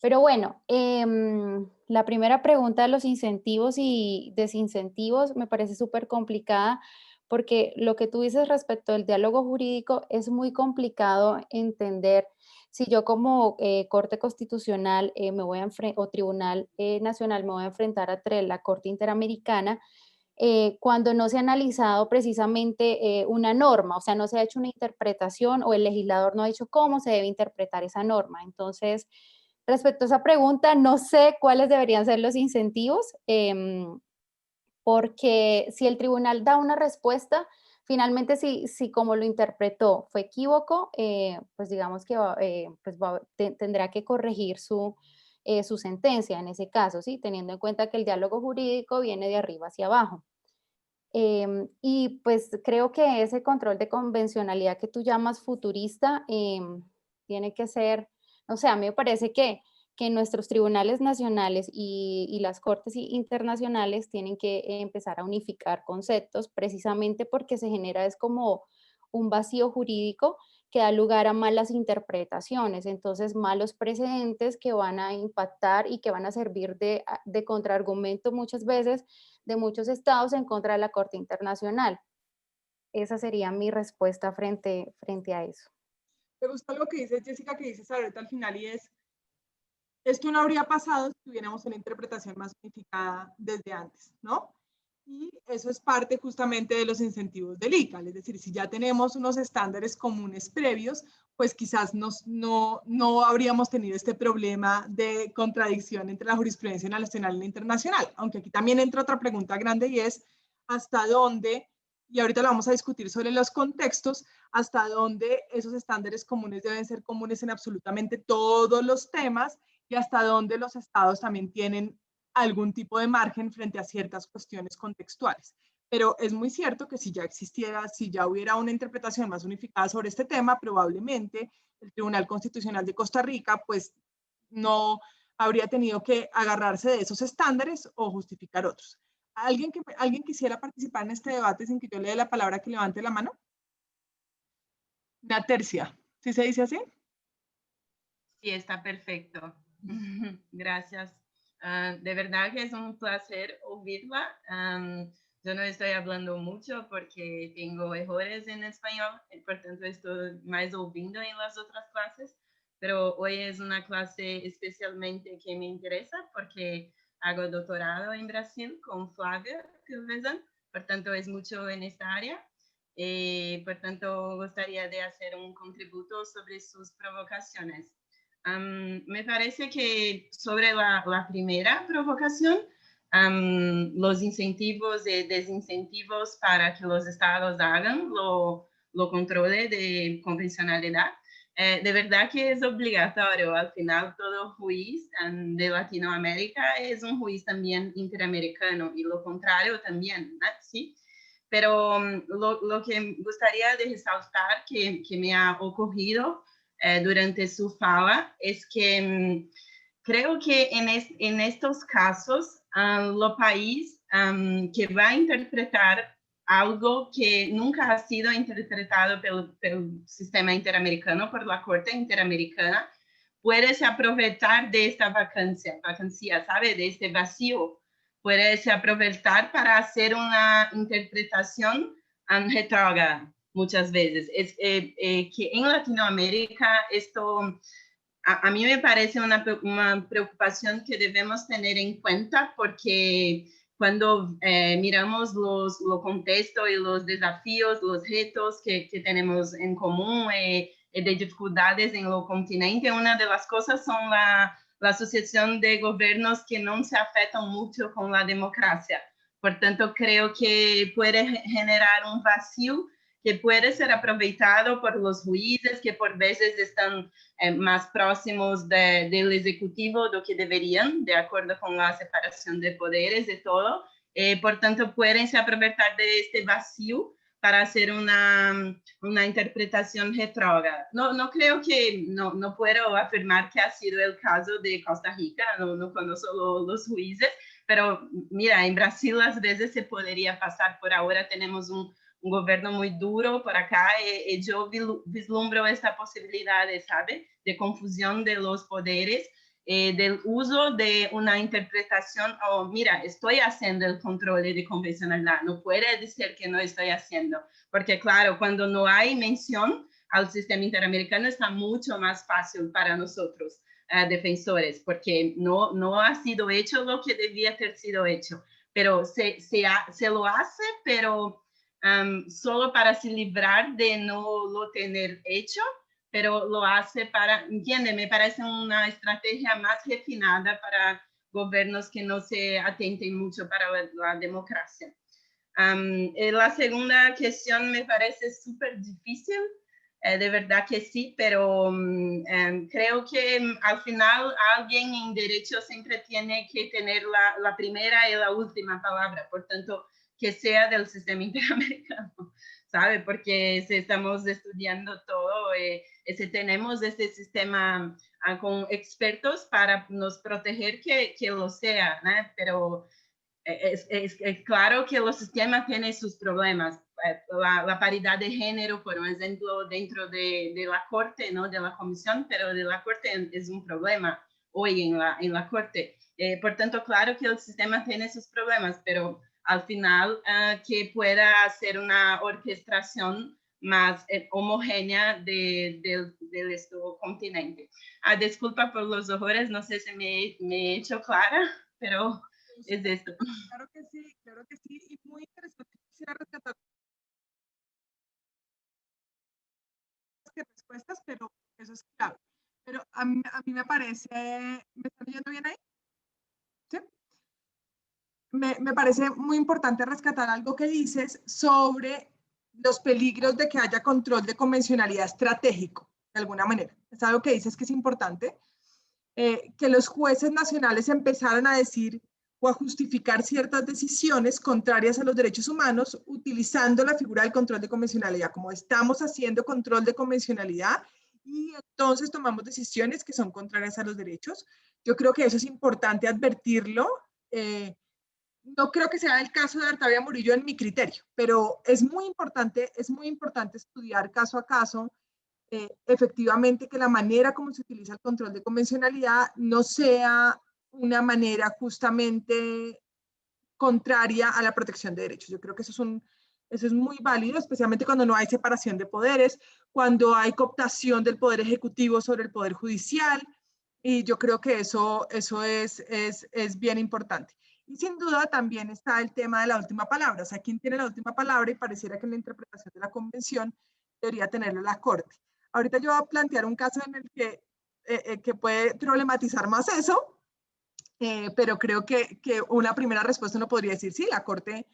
Pero bueno, la primera pregunta de los incentivos y desincentivos me parece súper complicada porque lo que tú dices respecto al diálogo jurídico es muy complicado entender. Si yo como Corte Constitucional o Tribunal Nacional me voy a enfrentar a la Corte Interamericana, cuando no se ha analizado precisamente una norma, o sea, no se ha hecho una interpretación o el legislador no ha dicho cómo se debe interpretar esa norma. Entonces, respecto a esa pregunta, no sé cuáles deberían ser los incentivos, porque si el tribunal da una respuesta, finalmente si como lo interpretó fue equívoco, pues digamos que tendrá que corregir su sentencia en ese caso, ¿sí? Teniendo en cuenta que el diálogo jurídico viene de arriba hacia abajo. Y pues creo que ese control de convencionalidad que tú llamas futurista tiene que ser, no sé, a mí me parece que nuestros tribunales nacionales y las cortes internacionales tienen que empezar a unificar conceptos precisamente porque se genera es como un vacío jurídico que da lugar a malas interpretaciones, entonces malos precedentes que van a impactar y que van a servir de contraargumento muchas veces de muchos estados en contra de la Corte Internacional. Esa sería mi respuesta frente a eso. Me gusta lo que dice Jessica, que dices ahorita al final, y es, esto no habría pasado si tuviéramos una interpretación más unificada desde antes, ¿no? Y eso es parte justamente de los incentivos del ICAL, es decir, si ya tenemos unos estándares comunes previos, pues quizás no habríamos tenido este problema de contradicción entre la jurisprudencia nacional y la internacional, aunque aquí también entra otra pregunta grande y es hasta dónde, y ahorita lo vamos a discutir sobre los contextos, hasta dónde esos estándares comunes deben ser comunes en absolutamente todos los temas y hasta dónde los estados también tienen algún tipo de margen frente a ciertas cuestiones contextuales. Pero es muy cierto que si ya existiera, si ya hubiera una interpretación más unificada sobre este tema, probablemente el Tribunal Constitucional de Costa Rica pues no habría tenido que agarrarse de esos estándares o justificar otros. ¿Alguien quisiera participar en este debate sin que yo le dé la palabra, que levante la mano? Una tercia, ¿sí se dice así? Sí, está perfecto. Gracias. De verdad que es un placer oírla. Yo no estoy hablando mucho porque tengo errores en español, por tanto estoy más ouvindo en las otras clases, pero hoy es una clase especialmente que me interesa porque hago doctorado en Brasil con Flávia Pilvezan, por tanto es mucho en esta área. Por tanto, gustaría de hacer un contributo sobre sus provocaciones. Me parece que sobre la primera provocación, los incentivos y desincentivos para que los estados hagan lo controle de convencionalidad, de verdad que es obligatorio. Al final, todo juiz de Latinoamérica es un juiz también interamericano y lo contrario también, ¿no? ¿Sí? Pero lo que me gustaría de resaltar que me ha ocurrido durante su fala es que creo que en estos casos, el país que va a interpretar algo que nunca ha sido interpretado pelo sistema interamericano, por la Corte Interamericana, puede se aprovechar de esta vacancia, ¿sabe? De este vacío. Puede se aprovechar para hacer una interpretación retrógrada muchas veces. Es que en Latinoamérica esto a mí me parece una preocupación que debemos tener en cuenta porque cuando miramos los contextos y los desafíos, los retos que tenemos en común de dificultades en el continente, una de las cosas son la asociación de gobiernos que no se afectan mucho con la democracia. Por tanto, creo que puede generar un vacío que puede ser aprovechado por los jueces que por veces están más próximos del Ejecutivo de lo que deberían, de acuerdo con la separación de poderes y todo. Por tanto, pueden se aprovechar de este vacío para hacer una interpretación retrógrada. No creo que, no puedo afirmar que ha sido el caso de Costa Rica, no conozco los jueces, pero mira, en Brasil a veces se podría pasar. Por ahora tenemos un gobierno muy duro por acá y yo vislumbro esta posibilidad, ¿sabe? De confusión de los poderes, del uso de una interpretación, mira, estoy haciendo el control de convencionalidad, no puede decir que no estoy haciendo, porque claro, cuando no hay mención al sistema interamericano está mucho más fácil para nosotros, defensores, porque no ha sido hecho lo que debía haber sido hecho, pero se lo hace, pero solo para se librar de no lo tener hecho, pero lo hace para, entiende, me parece una estrategia más refinada para gobiernos que no se atenten mucho para la democracia. La segunda cuestión me parece súper difícil, de verdad que sí, pero creo que al final alguien en derecho siempre tiene que tener la primera y la última palabra, por tanto, que sea del sistema interamericano, ¿sabe? Porque si estamos estudiando todo, si tenemos este sistema con expertos para nos proteger, que lo sea, ¿no? Pero es claro que los sistemas tienen sus problemas. La paridad de género, por ejemplo, dentro de la Corte, ¿no? De la Comisión, pero de la Corte es un problema hoy en la Corte. Por tanto, claro que el sistema tiene sus problemas, pero al final que pueda hacer una orquestación más homogénea del continente. Disculpa por los horrores, no sé si me he hecho clara, pero es esto. Claro que sí, y muy interesante. Quisiera rescatar respuestas, pero eso es clave. Pero a mí me parece, ¿me están oyendo bien ahí? ¿Sí? Me parece muy importante rescatar algo que dices sobre los peligros de que haya control de convencionalidad estratégico, de alguna manera. Es algo que dices que es importante, que los jueces nacionales empezaron a decir o a justificar ciertas decisiones contrarias a los derechos humanos utilizando la figura del control de convencionalidad, como estamos haciendo control de convencionalidad y entonces tomamos decisiones que son contrarias a los derechos. Yo creo que eso es importante advertirlo. No creo que sea el caso de Artavia Murillo en mi criterio, pero es muy importante estudiar caso a caso efectivamente que la manera como se utiliza el control de convencionalidad no sea una manera justamente contraria a la protección de derechos. Yo creo que eso es muy válido, especialmente cuando no hay separación de poderes, cuando hay cooptación del poder ejecutivo sobre el poder judicial, y yo creo que eso es bien importante. Y sin duda también está el tema de la última palabra, o sea, ¿quién tiene la última palabra? Y pareciera que en la interpretación de la convención debería tenerlo la Corte. Ahorita yo voy a plantear un caso en el que puede problematizar más eso, pero creo que una primera respuesta uno podría decir, sí, la Corte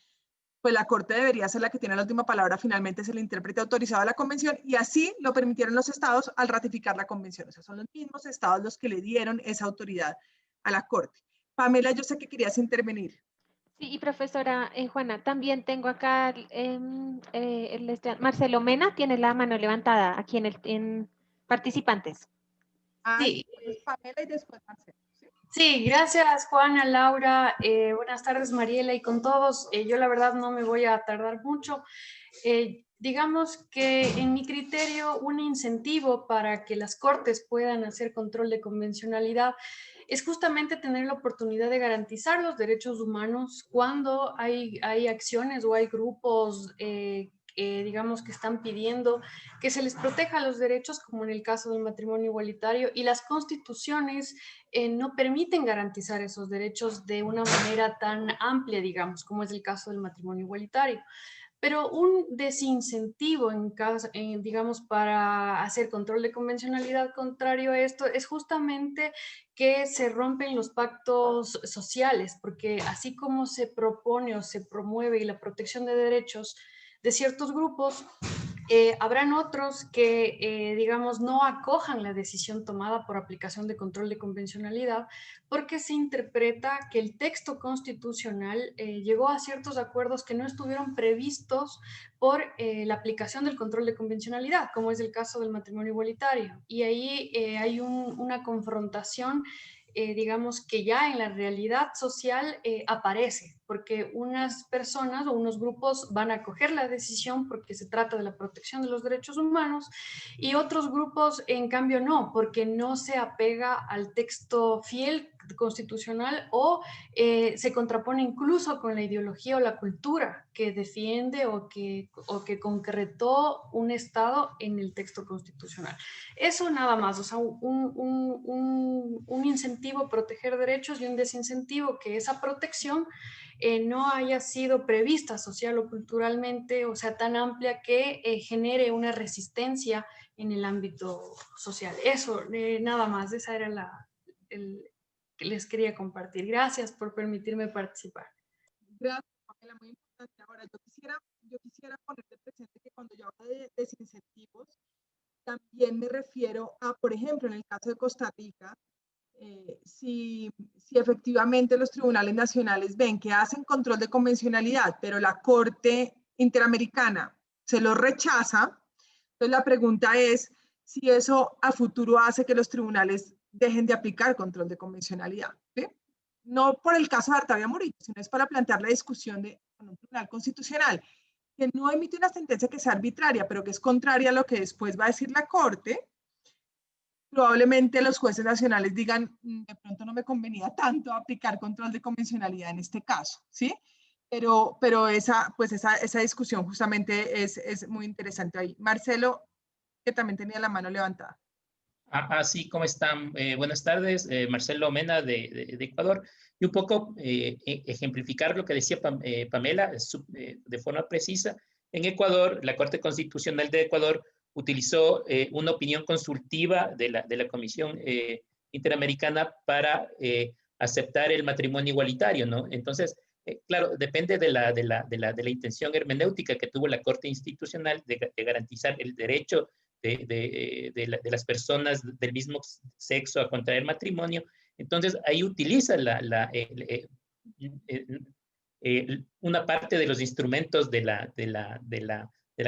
debería ser la que tiene la última palabra, finalmente es el intérprete autorizado de la convención, y así lo permitieron los estados al ratificar la convención. O sea, son los mismos estados los que le dieron esa autoridad a la Corte. Pamela, yo sé que querías intervenir. Sí, y profesora Juana, también tengo acá Marcelo Mena tiene la mano levantada aquí en participantes. Sí. Entonces Pamela y después Marcelo. Sí, gracias Juana, Laura, buenas tardes Mariela y con todos. Yo la verdad no me voy a tardar mucho. Digamos que en mi criterio un incentivo para que las cortes puedan hacer control de convencionalidad es justamente tener la oportunidad de garantizar los derechos humanos cuando hay acciones o hay grupos digamos que están pidiendo que se les proteja los derechos, como en el caso del matrimonio igualitario, y las constituciones no permiten garantizar esos derechos de una manera tan amplia, digamos, como es el caso del matrimonio igualitario. Pero un desincentivo, digamos, para hacer control de convencionalidad contrario a esto es justamente que se rompen los pactos sociales, porque así como se propone o se promueve la protección de derechos de ciertos grupos, Habrán otros que, digamos, no acojan la decisión tomada por aplicación de control de convencionalidad porque se interpreta que el texto constitucional llegó a ciertos acuerdos que no estuvieron previstos por la aplicación del control de convencionalidad, como es el caso del matrimonio igualitario. Y ahí hay una confrontación, digamos, que ya en la realidad social aparece, porque unas personas o unos grupos van a acoger la decisión porque se trata de la protección de los derechos humanos y otros grupos, en cambio, no, porque no se apega al texto fiel constitucional o se contrapone incluso con la ideología o la cultura que defiende o que concretó un Estado en el texto constitucional. Eso nada más, o sea, un incentivo a proteger derechos y un desincentivo que esa protección no haya sido prevista social o culturalmente, o sea, tan amplia que genere una resistencia en el ámbito social. Eso, nada más, esa era que les quería compartir. Gracias por permitirme participar. Gracias, Pamela, muy importante. Ahora, yo quisiera ponerte presente que cuando yo hablo de desincentivos, también me refiero a, por ejemplo, en el caso de Costa Rica, si efectivamente los tribunales nacionales ven que hacen control de convencionalidad, pero la Corte Interamericana se lo rechaza, entonces la pregunta es si eso a futuro hace que los tribunales dejen de aplicar control de convencionalidad, ¿sí? No por el caso de Artavia Murillo, sino es para plantear la discusión de un tribunal constitucional que no emite una sentencia que sea arbitraria, pero que es contraria a lo que después va a decir la Corte. Probablemente los jueces nacionales digan, de pronto no me convenía tanto aplicar control de convencionalidad en este caso, ¿sí? Pero esa discusión justamente es muy interesante ahí. Marcelo, que también tenía la mano levantada. Sí, ¿cómo están? Buenas tardes, Marcelo Mena de Ecuador. Y un poco ejemplificar lo que decía Pamela de forma precisa. En Ecuador, la Corte Constitucional de Ecuador utilizó una opinión consultiva de la Comisión Interamericana para aceptar el matrimonio igualitario, ¿no? Entonces, claro, depende de la intención hermenéutica que tuvo la Corte Institucional de garantizar el derecho de las personas del mismo sexo a contraer matrimonio. Entonces, ahí utiliza una parte de los instrumentos de la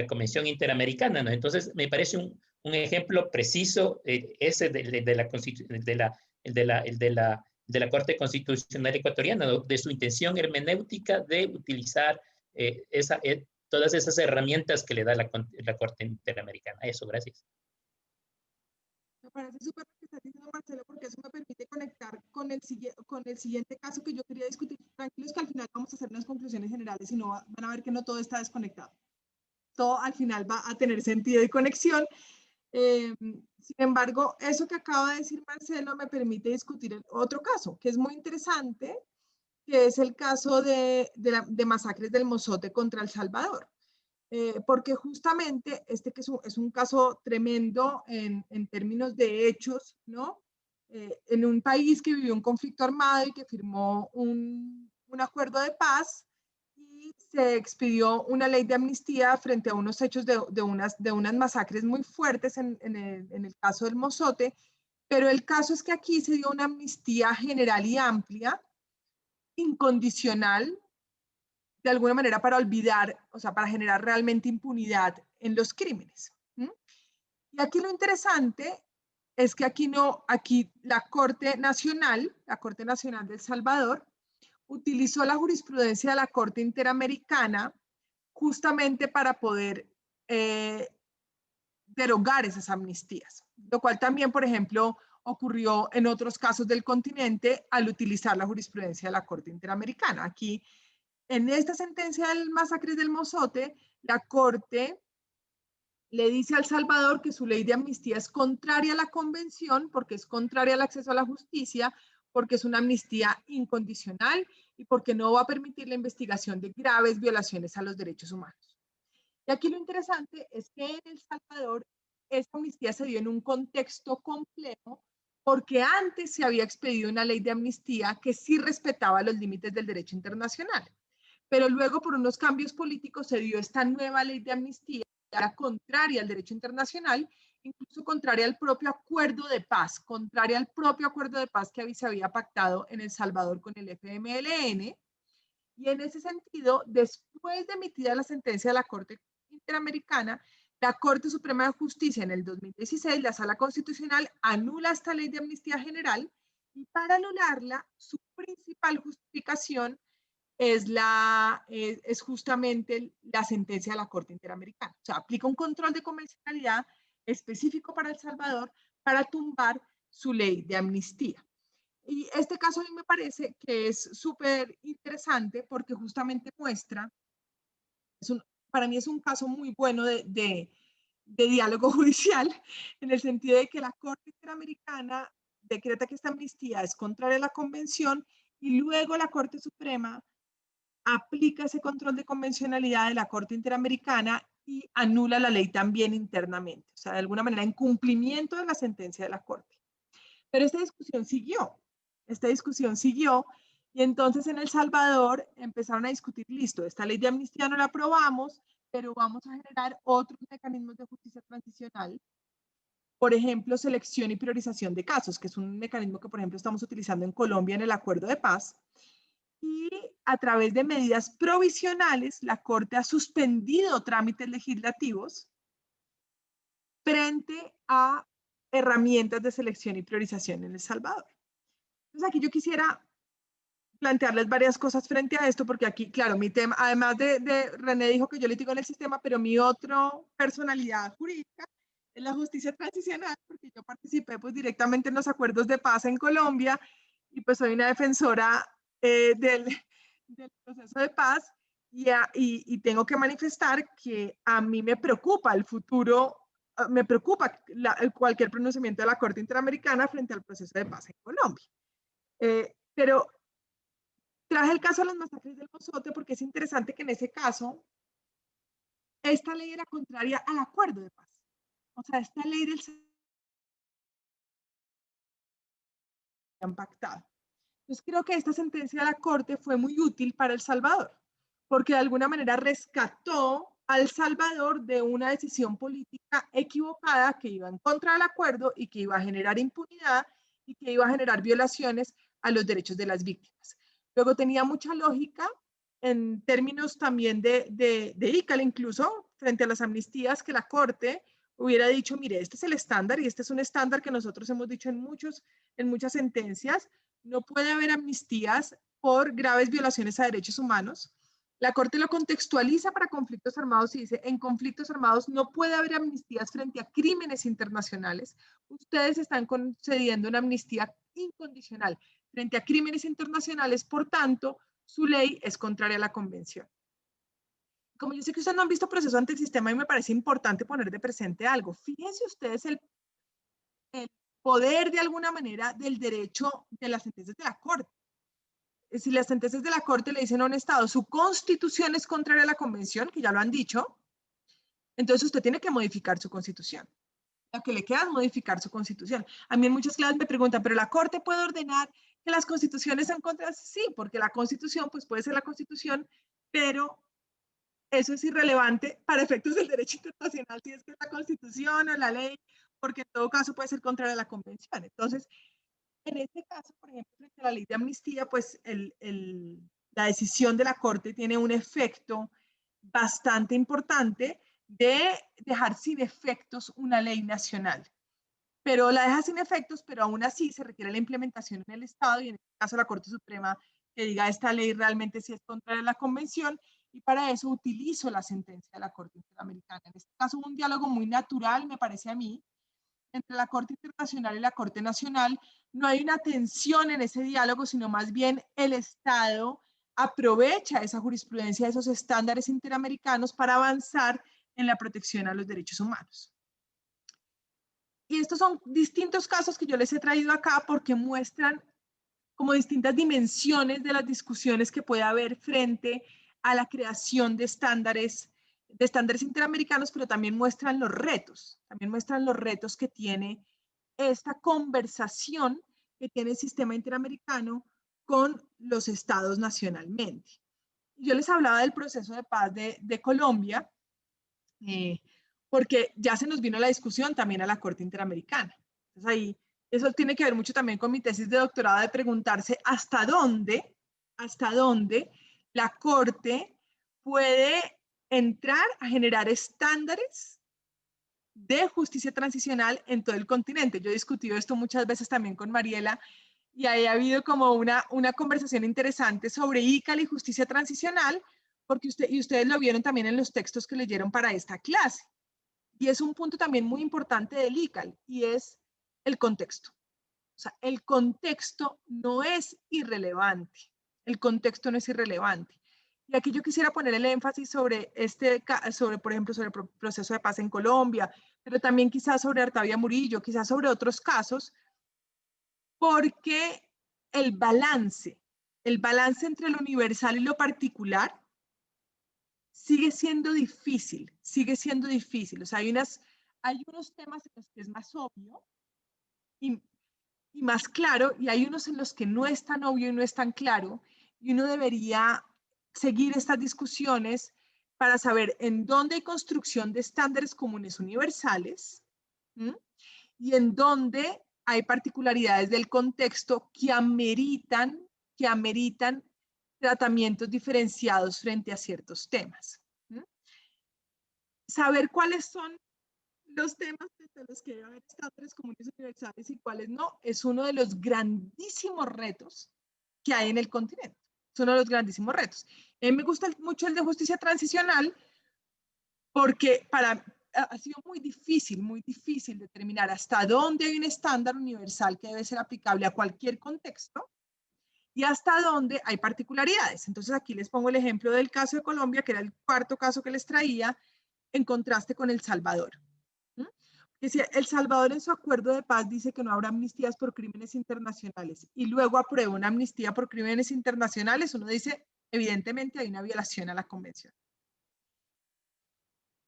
Convención Interamericana, ¿no? Entonces, me parece un ejemplo preciso ese de la Corte Constitucional Ecuatoriana, ¿no? De su intención hermenéutica de utilizar todas esas herramientas que le da la Corte Interamericana. Eso, gracias. Me parece súper lo que está diciendo Marcelo, porque eso me permite conectar con el siguiente caso que yo quería discutir. Tranquilos que al final vamos a hacer unas conclusiones generales y no van a ver que no todo está desconectado. Todo al final va a tener sentido y conexión. Sin embargo, eso que acaba de decir Marcelo me permite discutir otro caso, que es muy interesante, que es el caso de masacres del Mozote contra El Salvador. Porque justamente este que es un caso tremendo en términos de hechos, ¿no? En un país que vivió un conflicto armado y que firmó un acuerdo de paz y se expidió una ley de amnistía frente a unos hechos de unas masacres muy fuertes en el caso del Mozote, pero el caso es que aquí se dio una amnistía general y amplia, incondicional, de alguna manera para olvidar, o sea, para generar realmente impunidad en los crímenes. Y aquí lo interesante es que aquí la Corte Nacional de El Salvador, utilizó la jurisprudencia de la Corte Interamericana justamente para poder derogar esas amnistías, lo cual también, por ejemplo, ocurrió en otros casos del continente al utilizar la jurisprudencia de la Corte Interamericana. Aquí, en esta sentencia del masacre del Mozote, la Corte le dice a El Salvador que su ley de amnistía es contraria a la convención, porque es contraria al acceso a la justicia, porque es una amnistía incondicional y porque no va a permitir la investigación de graves violaciones a los derechos humanos. Y aquí lo interesante es que en El Salvador esta amnistía se dio en un contexto complejo, porque antes se había expedido una ley de amnistía que sí respetaba los límites del derecho internacional. Pero luego, por unos cambios políticos, se dio esta nueva ley de amnistía era contraria al derecho internacional, incluso contraria al propio acuerdo de paz, contraria al propio acuerdo de paz que se había pactado en El Salvador con el FMLN. Y en ese sentido, después de emitida la sentencia de la Corte Interamericana, la Corte Suprema de Justicia en el 2016, la Sala Constitucional, anula esta ley de amnistía general, y para anularla, su principal justificación es justamente la sentencia de la Corte Interamericana. O sea, aplica un control de convencionalidad específico para El Salvador para tumbar su ley de amnistía. Y este caso a mí me parece que es súper interesante porque justamente muestra, para mí es un caso muy bueno de diálogo judicial, en el sentido de que la Corte Interamericana decreta que esta amnistía es contraria a la Convención, y luego la Corte Suprema aplica ese control de convencionalidad de la Corte Interamericana y anula la ley también internamente. O sea, de alguna manera, en cumplimiento de la sentencia de la Corte. Pero esta discusión siguió, y entonces en El Salvador empezaron a discutir, listo, esta ley de amnistía no la aprobamos, pero vamos a generar otros mecanismos de justicia transicional. Por ejemplo, selección y priorización de casos, que es un mecanismo que, por ejemplo, estamos utilizando en Colombia en el Acuerdo de Paz. Y a través de medidas provisionales, la Corte ha suspendido trámites legislativos frente a herramientas de selección y priorización en El Salvador. Entonces, aquí yo quisiera plantearles varias cosas frente a esto, porque aquí, claro, mi tema, además de René dijo que yo litigo en el sistema, pero mi otra personalidad jurídica es la justicia transicional, porque yo participé pues directamente en los acuerdos de paz en Colombia, y pues soy una defensora del proceso de paz, y tengo que manifestar que a mí me preocupa el futuro, me preocupa cualquier pronunciamiento de la Corte Interamericana frente al proceso de paz en Colombia. Pero traje el caso de las masacres del Mozote porque es interesante que en ese caso esta ley era contraria al acuerdo de paz. O sea, esta ley del han pactado. Entonces creo que esta sentencia de la Corte fue muy útil para El Salvador, porque de alguna manera rescató a El Salvador de una decisión política equivocada que iba en contra del acuerdo y que iba a generar impunidad y que iba a generar violaciones a los derechos de las víctimas. Luego tenía mucha lógica en términos también de ICAL, incluso frente a las amnistías, que la Corte hubiera dicho, mire, este es el estándar y este es un estándar que nosotros hemos dicho en muchas sentencias. No puede haber amnistías por graves violaciones a derechos humanos. La Corte lo contextualiza para conflictos armados y dice, en conflictos armados no puede haber amnistías frente a crímenes internacionales. Ustedes están concediendo una amnistía incondicional frente a crímenes internacionales, por tanto, su ley es contraria a la Convención. Como yo sé que ustedes no han visto proceso ante el sistema, y me parece importante poner de presente algo. Fíjense ustedes el poder de alguna manera del derecho de las sentencias de la Corte. Si las sentencias de la Corte le dicen a un Estado, su constitución es contraria a la Convención, que ya lo han dicho, entonces usted tiene que modificar su constitución. Lo que le queda es modificar su constitución. A mí en muchas clases me preguntan, ¿pero la Corte puede ordenar que las constituciones sean contrarias? Sí, porque la constitución pues puede ser la constitución, pero eso es irrelevante para efectos del derecho internacional, si es que es la constitución o la ley, porque en todo caso puede ser contraria a la Convención. Entonces, en este caso, por ejemplo, frente a la ley de amnistía, pues la decisión de la Corte tiene un efecto bastante importante de dejar sin efectos una ley nacional. Pero la deja sin efectos, pero aún así se requiere la implementación en el Estado, y en este caso la Corte Suprema que diga esta ley realmente sí es contraria a la Convención, y para eso utilizo la sentencia de la Corte Interamericana. En este caso, un diálogo muy natural, me parece a mí, entre la Corte Internacional y la Corte Nacional. No hay una tensión en ese diálogo, sino más bien el Estado aprovecha esa jurisprudencia, esos estándares interamericanos para avanzar en la protección a los derechos humanos. Y estos son distintos casos que yo les he traído acá porque muestran como distintas dimensiones de las discusiones que puede haber frente a la creación de estándares interamericanos, pero también muestran los retos que tiene esta conversación que tiene el sistema interamericano con los estados nacionalmente. Yo les hablaba del proceso de paz de Colombia. porque ya se nos vino la discusión también a la Corte Interamericana. Entonces ahí, eso tiene que ver mucho también con mi tesis de doctorado, de preguntarse hasta dónde la Corte puede entrar a generar estándares de justicia transicional en todo el continente. Yo he discutido esto muchas veces también con Mariela, y ahí ha habido como una conversación interesante sobre ICAL y justicia transicional, porque ustedes lo vieron también en los textos que leyeron para esta clase. Y es un punto también muy importante del ICAL, y es el contexto. O sea, el contexto no es irrelevante. El contexto no es irrelevante. Y aquí yo quisiera poner el énfasis sobre por ejemplo, sobre el proceso de paz en Colombia, pero también quizás sobre Artavia Murillo, quizás sobre otros casos, porque el balance entre lo universal y lo particular sigue siendo difícil. O sea, hay unos temas en los que es más obvio y más claro, y hay unos en los que no es tan obvio y no es tan claro, y uno debería seguir estas discusiones para saber en dónde hay construcción de estándares comunes universales, ¿sí? Y en dónde hay particularidades del contexto que ameritan tratamientos diferenciados frente a ciertos temas. ¿Sí? Saber cuáles son los temas de los que debe haber estándares comunes universales y cuáles no, es uno de los grandísimos retos que hay en el continente. Es uno de los grandísimos retos. A mí me gusta mucho el de justicia transicional porque ha sido muy difícil determinar hasta dónde hay un estándar universal que debe ser aplicable a cualquier contexto y hasta dónde hay particularidades. Entonces aquí les pongo el ejemplo del caso de Colombia, que era el cuarto caso que les traía, en contraste con El Salvador. El Salvador en su acuerdo de paz dice que no habrá amnistías por crímenes internacionales y luego aprueba una amnistía por crímenes internacionales. Uno dice, evidentemente hay una violación a la convención.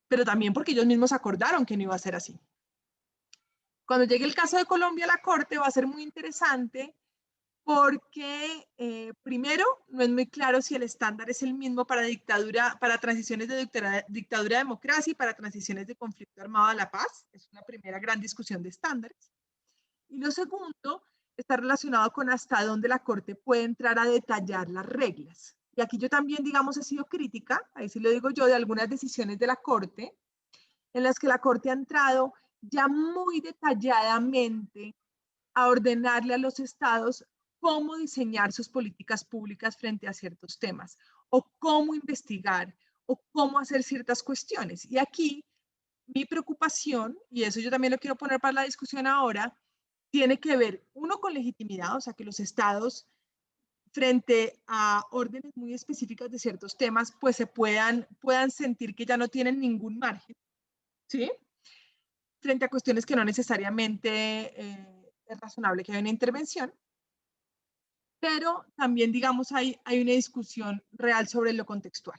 Pero también porque ellos mismos acordaron que no iba a ser así. Cuando llegue el caso de Colombia a la Corte va a ser muy interesante porque primero no es muy claro si el estándar es el mismo para transiciones de dictadura a democracia y para transiciones de conflicto armado a la paz. Es una primera gran discusión de estándares. Y lo segundo está relacionado con hasta dónde la Corte puede entrar a detallar las reglas. Y aquí yo también, digamos, he sido crítica, ahí sí lo digo yo, de algunas decisiones de la Corte, en las que la Corte ha entrado ya muy detalladamente a ordenarle a los estados cómo diseñar sus políticas públicas frente a ciertos temas, o cómo investigar, o cómo hacer ciertas cuestiones. Y aquí mi preocupación, y eso yo también lo quiero poner para la discusión ahora, tiene que ver, uno, con legitimidad, o sea, que los estados, frente a órdenes muy específicas de ciertos temas, pues se puedan sentir que ya no tienen ningún margen, ¿sí? Frente a cuestiones que no necesariamente es razonable que haya una intervención. Pero también, digamos, hay una discusión real sobre lo contextual.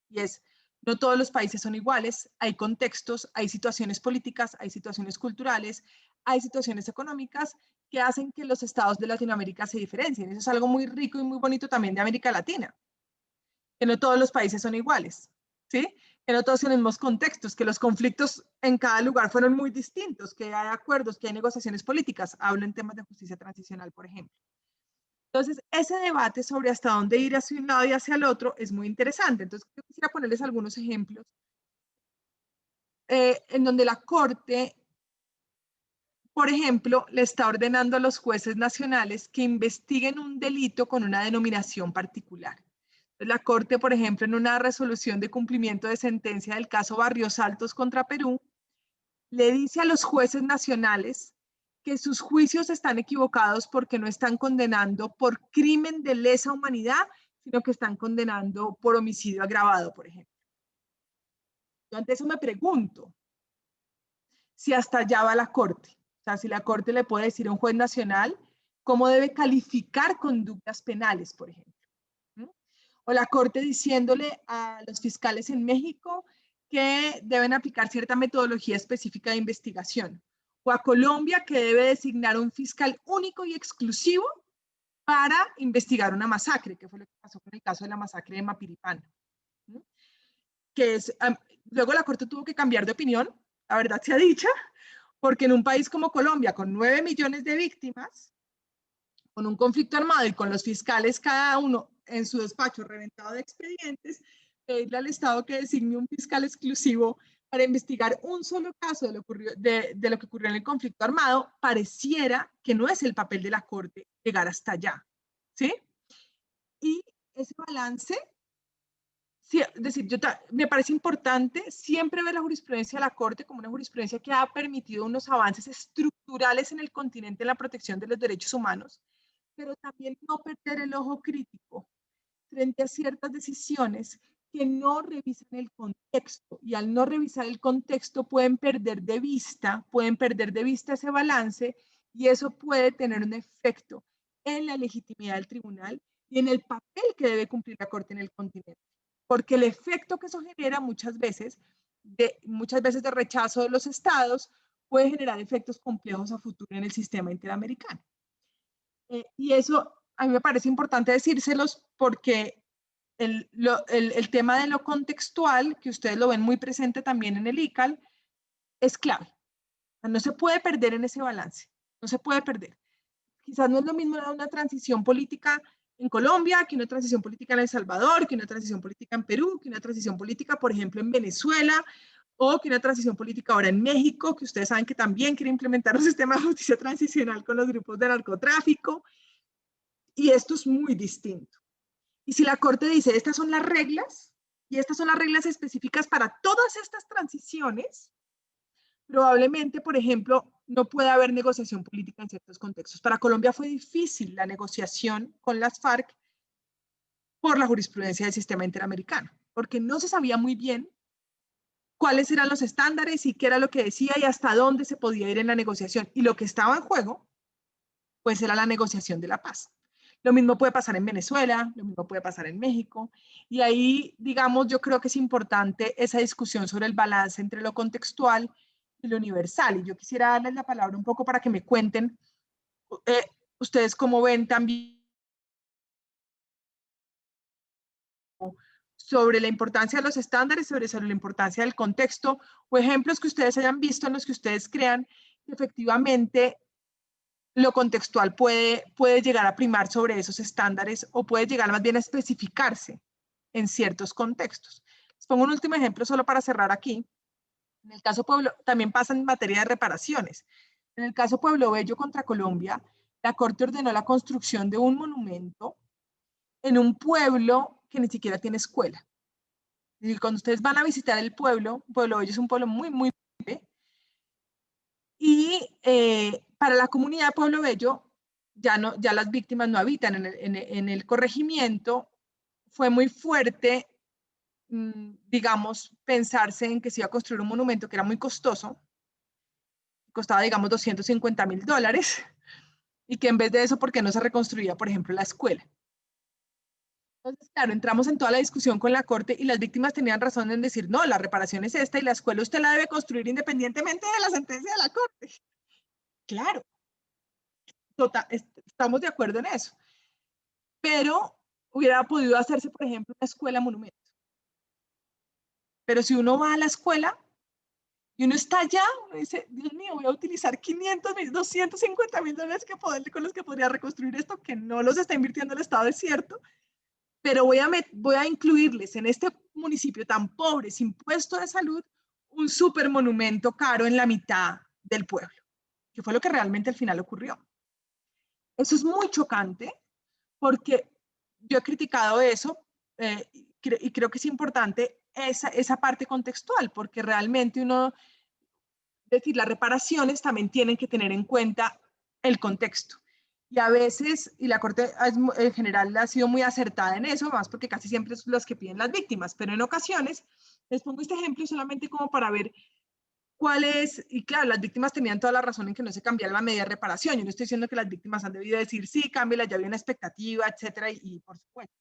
Y es, no todos los países son iguales, hay contextos, hay situaciones políticas, hay situaciones culturales, hay situaciones económicas que hacen que los estados de Latinoamérica se diferencien. Eso es algo muy rico y muy bonito también de América Latina, que no todos los países son iguales, ¿sí? Que no todos tienen los mismos contextos, que los conflictos en cada lugar fueron muy distintos, que hay acuerdos, que hay negociaciones políticas. Hablo en temas de justicia transicional, por ejemplo. Entonces, ese debate sobre hasta dónde ir hacia un lado y hacia el otro es muy interesante. Entonces, yo quisiera ponerles algunos ejemplos en donde la Corte, por ejemplo, le está ordenando a los jueces nacionales que investiguen un delito con una denominación particular. Entonces, la Corte, por ejemplo, en una resolución de cumplimiento de sentencia del caso Barrios Altos contra Perú, le dice a los jueces nacionales que sus juicios están equivocados porque no están condenando por crimen de lesa humanidad, sino que están condenando por homicidio agravado, por ejemplo. Yo ante eso me pregunto si hasta allá va la Corte. O sea, si la Corte le puede decir a un juez nacional cómo debe calificar conductas penales, por ejemplo. O la Corte diciéndole a los fiscales en México que deben aplicar cierta metodología específica de investigación. O a Colombia, que debe designar un fiscal único y exclusivo para investigar una masacre, que fue lo que pasó con el caso de la masacre de Mapiripán. Que es, luego la Corte tuvo que cambiar de opinión la verdad sea dicha, porque en un país como Colombia, con 9 millones de víctimas, con un conflicto armado y con los fiscales cada uno en su despacho reventado de expedientes, pedirle al Estado que designe un fiscal exclusivo para investigar un solo caso de lo que ocurrió en el conflicto armado, pareciera que no es el papel de la Corte llegar hasta allá, ¿sí? Y ese balance, sí, es decir, me parece importante siempre ver la jurisprudencia de la Corte como una jurisprudencia que ha permitido unos avances estructurales en el continente en la protección de los derechos humanos, pero también no perder el ojo crítico frente a ciertas decisiones que no revisan el contexto, y al no revisar el contexto pueden perder de vista ese balance, y eso puede tener un efecto en la legitimidad del tribunal y en el papel que debe cumplir la Corte en el continente. Porque el efecto que eso genera muchas veces de rechazo de los estados puede generar efectos complejos a futuro en el sistema interamericano. Y eso a mí me parece importante decírselos porque el tema de lo contextual, que ustedes lo ven muy presente también en el ICAL, es clave. O sea, no se puede perder en ese balance, no se puede perder. Quizás no es lo mismo una transición política en Colombia, que una transición política en El Salvador, que una transición política en Perú, que una transición política, por ejemplo, en Venezuela, o que una transición política ahora en México, que ustedes saben que también quiere implementar un sistema de justicia transicional con los grupos de narcotráfico, y esto es muy distinto. Y si la Corte dice, estas son las reglas, y estas son las reglas específicas para todas estas transiciones, probablemente, por ejemplo, no puede haber negociación política en ciertos contextos. Para Colombia fue difícil la negociación con las FARC por la jurisprudencia del sistema interamericano, porque no se sabía muy bien cuáles eran los estándares y qué era lo que decía y hasta dónde se podía ir en la negociación. Y lo que estaba en juego, pues era la negociación de la paz. Lo mismo puede pasar en Venezuela, lo mismo puede pasar en México. Y ahí, digamos, yo creo que es importante esa discusión sobre el balance entre lo contextual y lo universal. Y yo quisiera darles la palabra un poco para que me cuenten ustedes cómo ven también sobre la importancia de los estándares, sobre la importancia del contexto, o ejemplos que ustedes hayan visto en los que ustedes crean que efectivamente lo contextual puede llegar a primar sobre esos estándares o puede llegar más bien a especificarse en ciertos contextos. Les pongo un último ejemplo solo para cerrar aquí. En el caso Pueblo, también pasa en materia de reparaciones. En el caso Pueblo Bello contra Colombia, la Corte ordenó la construcción de un monumento en un pueblo que ni siquiera tiene escuela. Y cuando ustedes van a visitar el pueblo, Pueblo Bello es un pueblo muy, muy grande, y para la comunidad de Pueblo Bello, ya las víctimas no habitan en el corregimiento. Fue muy fuerte, digamos, pensarse en que se iba a construir un monumento que era muy costoso, costaba, digamos, $250,000, y que en vez de eso, ¿por qué no se reconstruía, por ejemplo, la escuela? Entonces, claro, entramos en toda la discusión con la Corte y las víctimas tenían razón en decir, no, la reparación es esta y la escuela usted la debe construir independientemente de la sentencia de la Corte. Claro, estamos de acuerdo en eso. Pero hubiera podido hacerse, por ejemplo, una escuela monumento. Pero si uno va a la escuela y uno está allá, uno dice, Dios mío, voy a utilizar $500,000, $250,000 con los que podría reconstruir esto, que no los está invirtiendo el Estado, es cierto, pero voy a incluirles en este municipio tan pobre, sin puesto de salud, un super monumento caro en la mitad del pueblo, que fue lo que realmente al final ocurrió. Eso es muy chocante, porque yo he criticado eso, y creo que es importante esa parte contextual, porque realmente es decir, las reparaciones también tienen que tener en cuenta el contexto. Y a veces, y la Corte en general ha sido muy acertada en eso, más porque casi siempre es los que piden las víctimas, pero en ocasiones, les pongo este ejemplo solamente como para ver cuál es, y claro, las víctimas tenían toda la razón en que no se cambiara la medida de reparación. Yo no estoy diciendo que las víctimas han debido decir, sí, cámbiala, ya había una expectativa, etcétera, y por supuesto.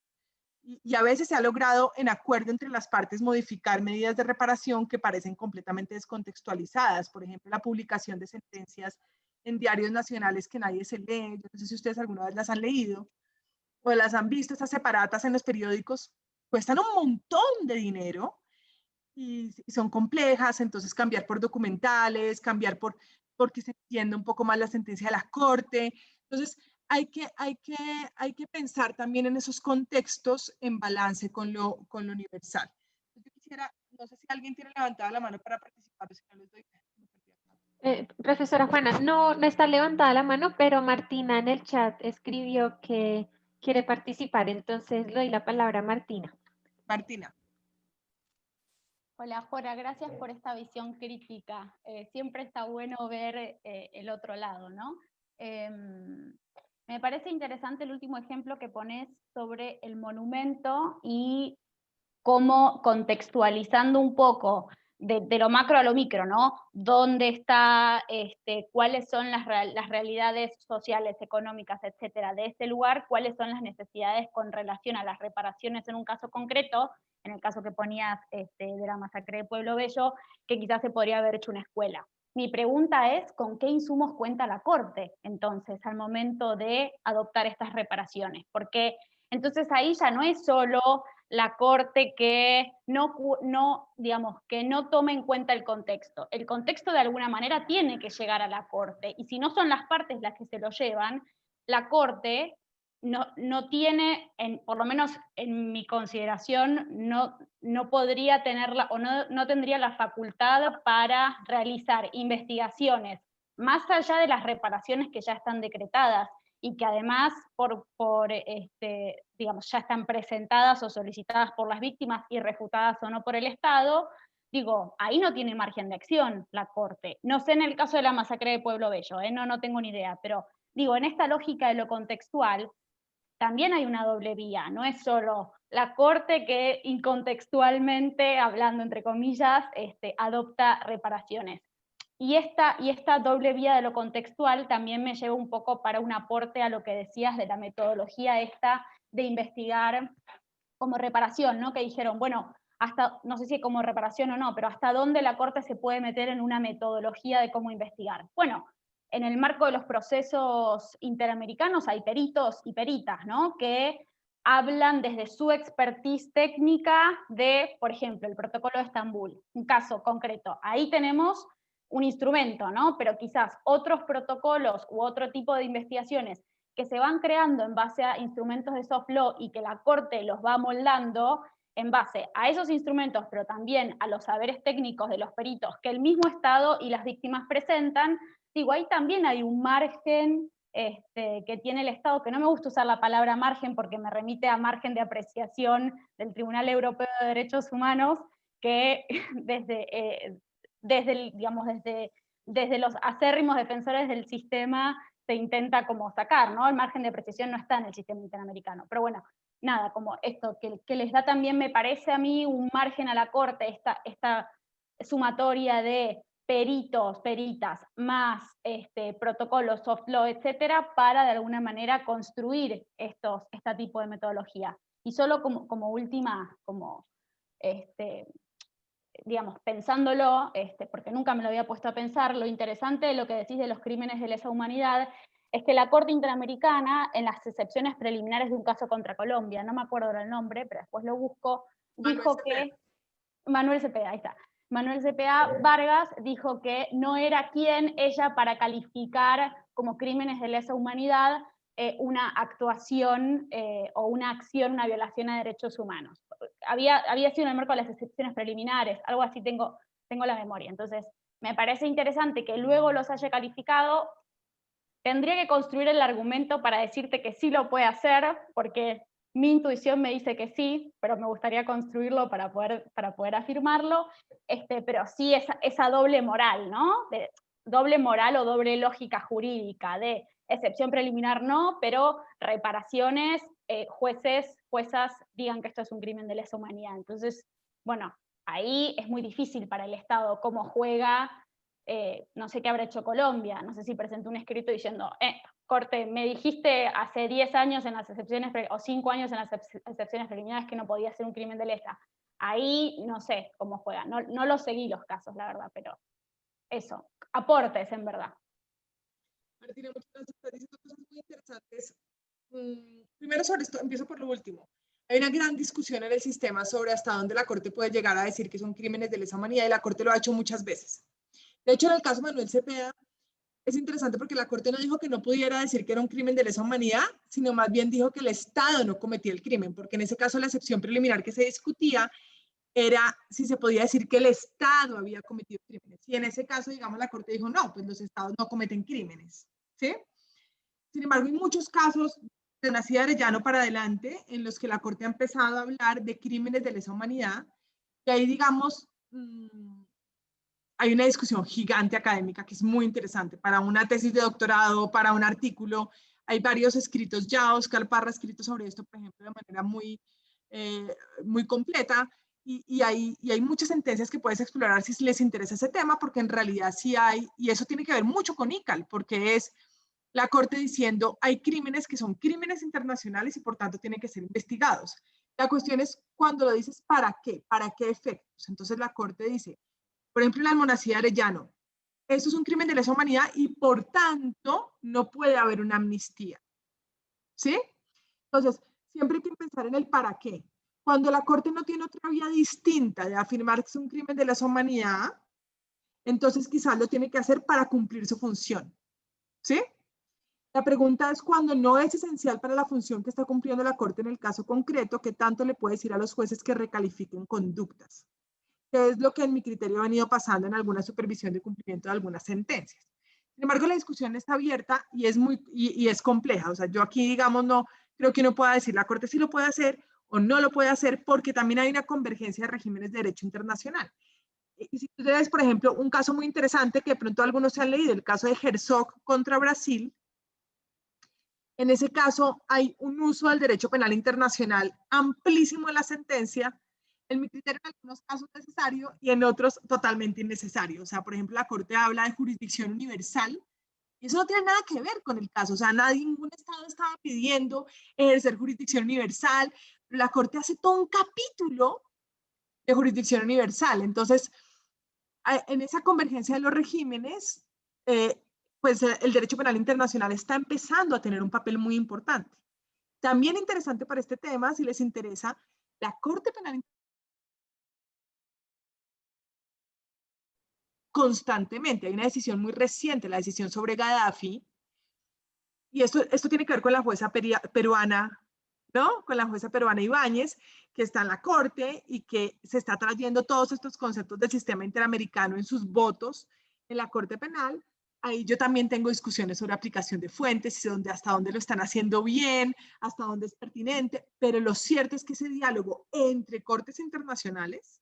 Y a veces se ha logrado en acuerdo entre las partes modificar medidas de reparación que parecen completamente descontextualizadas. Por ejemplo, la publicación de sentencias en diarios nacionales que nadie se lee. Yo no sé si ustedes alguna vez las han leído o las han visto, estas separatas en los periódicos, cuestan un montón de dinero y son complejas, entonces cambiar por documentales, cambiar porque se entiende un poco más la sentencia de la Corte. Entonces, hay que pensar también en esos contextos en balance con lo universal. Yo quisiera, no sé si alguien tiene levantada la mano para participar, si no les doy. Profesora Juana, no está levantada la mano, pero Martina en el chat escribió que quiere participar, entonces le doy la palabra a Martina. Martina. Hola, Jora, gracias por esta visión crítica. Siempre está bueno ver el otro lado, ¿no? Me parece interesante el último ejemplo que pones sobre el monumento y cómo contextualizando un poco de lo macro a lo micro, ¿no? ¿Dónde está, cuáles son las realidades sociales, económicas, etcétera, de este lugar? ¿Cuáles son las necesidades con relación a las reparaciones en un caso concreto? En el caso que ponías de la masacre de Pueblo Bello, que quizás se podría haber hecho una escuela. Mi pregunta es, ¿con qué insumos cuenta la Corte, entonces, al momento de adoptar estas reparaciones? Porque entonces ahí ya no es solo la Corte que digamos, que no tome en cuenta el contexto. El contexto de alguna manera tiene que llegar a la Corte, y si no son las partes las que se lo llevan, la Corte no tiene, por lo menos en mi consideración, no podría tenerla, o no tendría la facultad para realizar investigaciones más allá de las reparaciones que ya están decretadas, y que además digamos, ya están presentadas o solicitadas por las víctimas y refutadas o no por el Estado. Digo, ahí no tiene margen de acción la Corte. No sé en el caso de la masacre de Pueblo Bello, no tengo ni idea, pero digo, en esta lógica de lo contextual, también hay una doble vía, no es solo la Corte que incontextualmente, hablando entre comillas, adopta reparaciones. Y esta doble vía de lo contextual también me lleva un poco para un aporte a lo que decías de la metodología esta de investigar como reparación, ¿no? Que dijeron, bueno, hasta, no sé si como reparación o no, pero hasta dónde la Corte se puede meter en una metodología de cómo investigar. Bueno, en el marco de los procesos interamericanos hay peritos y peritas, ¿no? Que hablan desde su expertise técnica de, por ejemplo, el protocolo de Estambul, un caso concreto. Ahí tenemos un instrumento, ¿no? Pero quizás otros protocolos u otro tipo de investigaciones que se van creando en base a instrumentos de soft law y que la Corte los va moldando en base a esos instrumentos, pero también a los saberes técnicos de los peritos que el mismo Estado y las víctimas presentan. Digo, ahí también hay un margen que tiene el Estado, que no me gusta usar la palabra margen porque me remite a margen de apreciación del Tribunal Europeo de Derechos Humanos, que desde los acérrimos defensores del sistema se intenta como sacar, ¿no? El margen de apreciación no está en el sistema interamericano. Pero bueno, nada, como esto, que les da también, me parece a mí, un margen a la Corte, esta sumatoria de peritos, peritas, más protocolos, soft law, etcétera, para de alguna manera construir este tipo de metodología. Y solo como última, digamos, pensándolo, porque nunca me lo había puesto a pensar, lo interesante de lo que decís de los crímenes de lesa humanidad es que la Corte Interamericana, en las excepciones preliminares de un caso contra Colombia, no me acuerdo el nombre, pero después lo busco, dijo que Manuel Cepeda, ahí está. Manuel Cepeda Vargas dijo que no era quien ella para calificar como crímenes de lesa humanidad una actuación o una acción, una violación a derechos humanos. Había sido en el marco de las excepciones preliminares, algo así tengo la memoria. Entonces, me parece interesante que luego los haya calificado. Tendría que construir el argumento para decirte que sí lo puede hacer, porque mi intuición me dice que sí, pero me gustaría construirlo para poder afirmarlo, pero sí esa doble moral, ¿no? Doble moral o doble lógica jurídica, de excepción preliminar no, pero reparaciones, juezas digan que esto es un crimen de lesa humanidad. Entonces, bueno, ahí es muy difícil para el Estado cómo juega. No sé qué habrá hecho Colombia, no sé si presentó un escrito diciendo, Corte, me dijiste hace 10 años en las excepciones, o 5 años en las excepciones preliminares que no podía ser un crimen de lesa. Ahí no sé cómo juega, no lo seguí los casos, la verdad, pero eso, aportes en verdad. Martina, muchas gracias, estás diciendo cosas muy interesantes. Primero sobre esto, empiezo por lo último. Hay una gran discusión en el sistema sobre hasta dónde la Corte puede llegar a decir que son crímenes de lesa humanidad, y la Corte lo ha hecho muchas veces. De hecho, en el caso de Manuel Cepeda, es interesante porque la Corte no dijo que no pudiera decir que era un crimen de lesa humanidad, sino más bien dijo que el Estado no cometía el crimen, porque en ese caso la excepción preliminar que se discutía era si se podía decir que el Estado había cometido crímenes. Y en ese caso, digamos, la Corte dijo, no, pues los Estados no cometen crímenes, ¿sí? Sin embargo, hay muchos casos de Nacida Arellano para adelante en los que la Corte ha empezado a hablar de crímenes de lesa humanidad, y ahí, digamos, hay una discusión gigante académica que es muy interesante para una tesis de doctorado, para un artículo. Hay varios escritos ya, Oscar Parra ha escrito sobre esto, por ejemplo, de manera muy, muy completa, y hay muchas sentencias que puedes explorar si les interesa ese tema, porque en realidad sí hay, y eso tiene que ver mucho con ICAL, porque es la Corte diciendo hay crímenes que son crímenes internacionales y por tanto tienen que ser investigados. La cuestión es cuando lo dices, ¿para qué? ¿Para qué efectos? Entonces la Corte dice, por ejemplo, la Almonacía Arellano, eso es un crimen de lesa humanidad y por tanto no puede haber una amnistía. ¿Sí? Entonces, siempre hay que pensar en el para qué. Cuando la Corte no tiene otra vía distinta de afirmar que es un crimen de lesa humanidad, entonces quizás lo tiene que hacer para cumplir su función. ¿Sí? La pregunta es cuando no es esencial para la función que está cumpliendo la Corte en el caso concreto, ¿qué tanto le puede decir a los jueces que recalifiquen conductas? Que es lo que en mi criterio ha venido pasando en alguna supervisión de cumplimiento de algunas sentencias. Sin embargo, la discusión está abierta y es compleja. O sea, yo aquí, digamos, no creo que uno pueda decir la Corte sí lo puede hacer o no lo puede hacer, porque también hay una convergencia de regímenes de derecho internacional. Y si ustedes, por ejemplo, un caso muy interesante que de pronto algunos se han leído, el caso de Herzog contra Brasil, en ese caso hay un uso del derecho penal internacional amplísimo en la sentencia, en mi criterio en algunos casos necesario y en otros totalmente innecesario. O sea, por ejemplo, la Corte habla de jurisdicción universal y eso no tiene nada que ver con el caso. O sea, ningún Estado estaba pidiendo ejercer jurisdicción universal. La Corte hace todo un capítulo de jurisdicción universal. Entonces, en esa convergencia de los regímenes, pues el derecho penal internacional está empezando a tener un papel muy importante. También interesante para este tema, si les interesa, la Corte Penal Internacional constantemente, hay una decisión muy reciente, la decisión sobre Gaddafi, y esto tiene que ver con la jueza peruana, ¿no? Con la jueza peruana Ibáñez, que está en la Corte y que se está trayendo todos estos conceptos del sistema interamericano en sus votos en la Corte Penal. Ahí yo también tengo discusiones sobre aplicación de fuentes y hasta dónde lo están haciendo bien, hasta dónde es pertinente, pero lo cierto es que ese diálogo entre cortes internacionales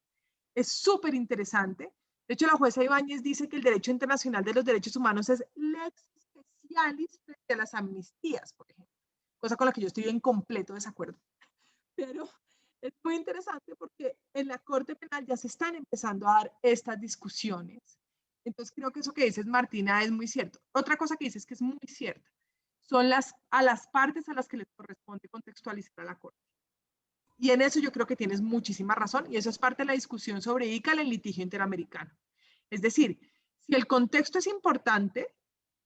es súper interesante. De hecho, la jueza Ibáñez dice que el derecho internacional de los derechos humanos es lex specialis frente a las amnistías, por ejemplo, cosa con la que yo estoy en completo desacuerdo. Pero es muy interesante porque en la Corte Penal ya se están empezando a dar estas discusiones. Entonces creo que eso que dices, Martina, es muy cierto. Otra cosa que dices que es muy cierta, son a las partes a las que les corresponde contextualizar a la Corte. Y en eso yo creo que tienes muchísima razón, y eso es parte de la discusión sobre ICAL en litigio interamericano. Es decir, si el contexto es importante,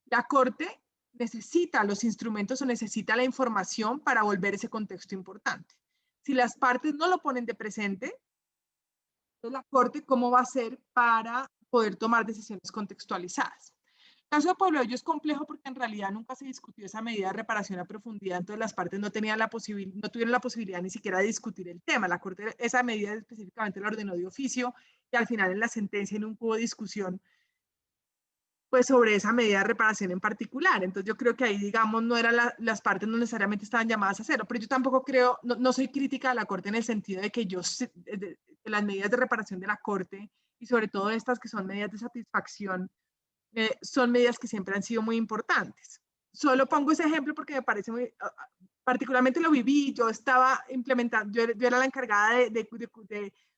la Corte necesita los instrumentos o necesita la información para volver ese contexto importante. Si las partes no lo ponen de presente, entonces la Corte, ¿cómo va a hacer para poder tomar decisiones contextualizadas? El caso de Pueblo Bello es complejo porque en realidad nunca se discutió esa medida de reparación a profundidad, entonces las partes no tuvieron la posibilidad ni siquiera de discutir el tema. La Corte esa medida específicamente la ordenó de oficio y al final en la sentencia nunca hubo discusión pues sobre esa medida de reparación en particular. Entonces yo creo que ahí, digamos, las partes no necesariamente estaban llamadas a hacerlo, pero yo tampoco creo, no soy crítica de la Corte en el sentido de que de las medidas de reparación de la Corte y sobre todo estas que son medidas de satisfacción, son medidas que siempre han sido muy importantes. Solo pongo ese ejemplo porque me parece muy, particularmente lo viví, yo estaba implementando, yo era la encargada de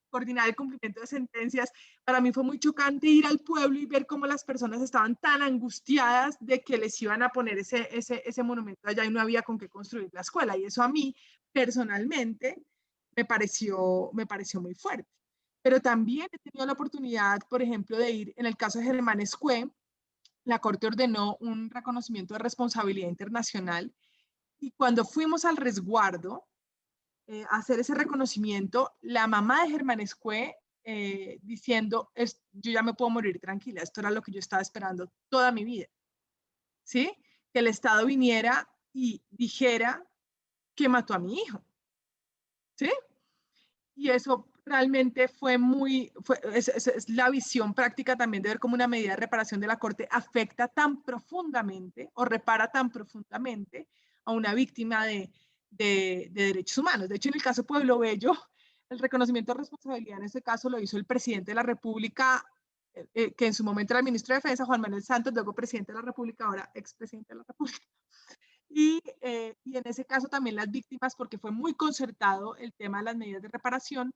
coordinar el cumplimiento de sentencias. Para mí fue muy chocante ir al pueblo y ver cómo las personas estaban tan angustiadas de que les iban a poner ese monumento allá y no había con qué construir la escuela. Y eso a mí, personalmente, me pareció muy fuerte. Pero también he tenido la oportunidad, por ejemplo, de ir, en el caso de Germán Escué, la Corte ordenó un reconocimiento de responsabilidad internacional y cuando fuimos al resguardo, hacer ese reconocimiento, la mamá de Germán Escué diciendo, yo ya me puedo morir tranquila, esto era lo que yo estaba esperando toda mi vida, ¿sí? Que el Estado viniera y dijera que mató a mi hijo, ¿sí? Y eso realmente fue es la visión práctica también de ver cómo una medida de reparación de la Corte afecta tan profundamente o repara tan profundamente a una víctima de derechos humanos. De hecho, en el caso Pueblo Bello, el reconocimiento de responsabilidad en este caso lo hizo el presidente de la República, que en su momento era el ministro de Defensa, Juan Manuel Santos, luego presidente de la República, ahora expresidente de la República. Y en ese caso también las víctimas, porque fue muy concertado el tema de las medidas de reparación,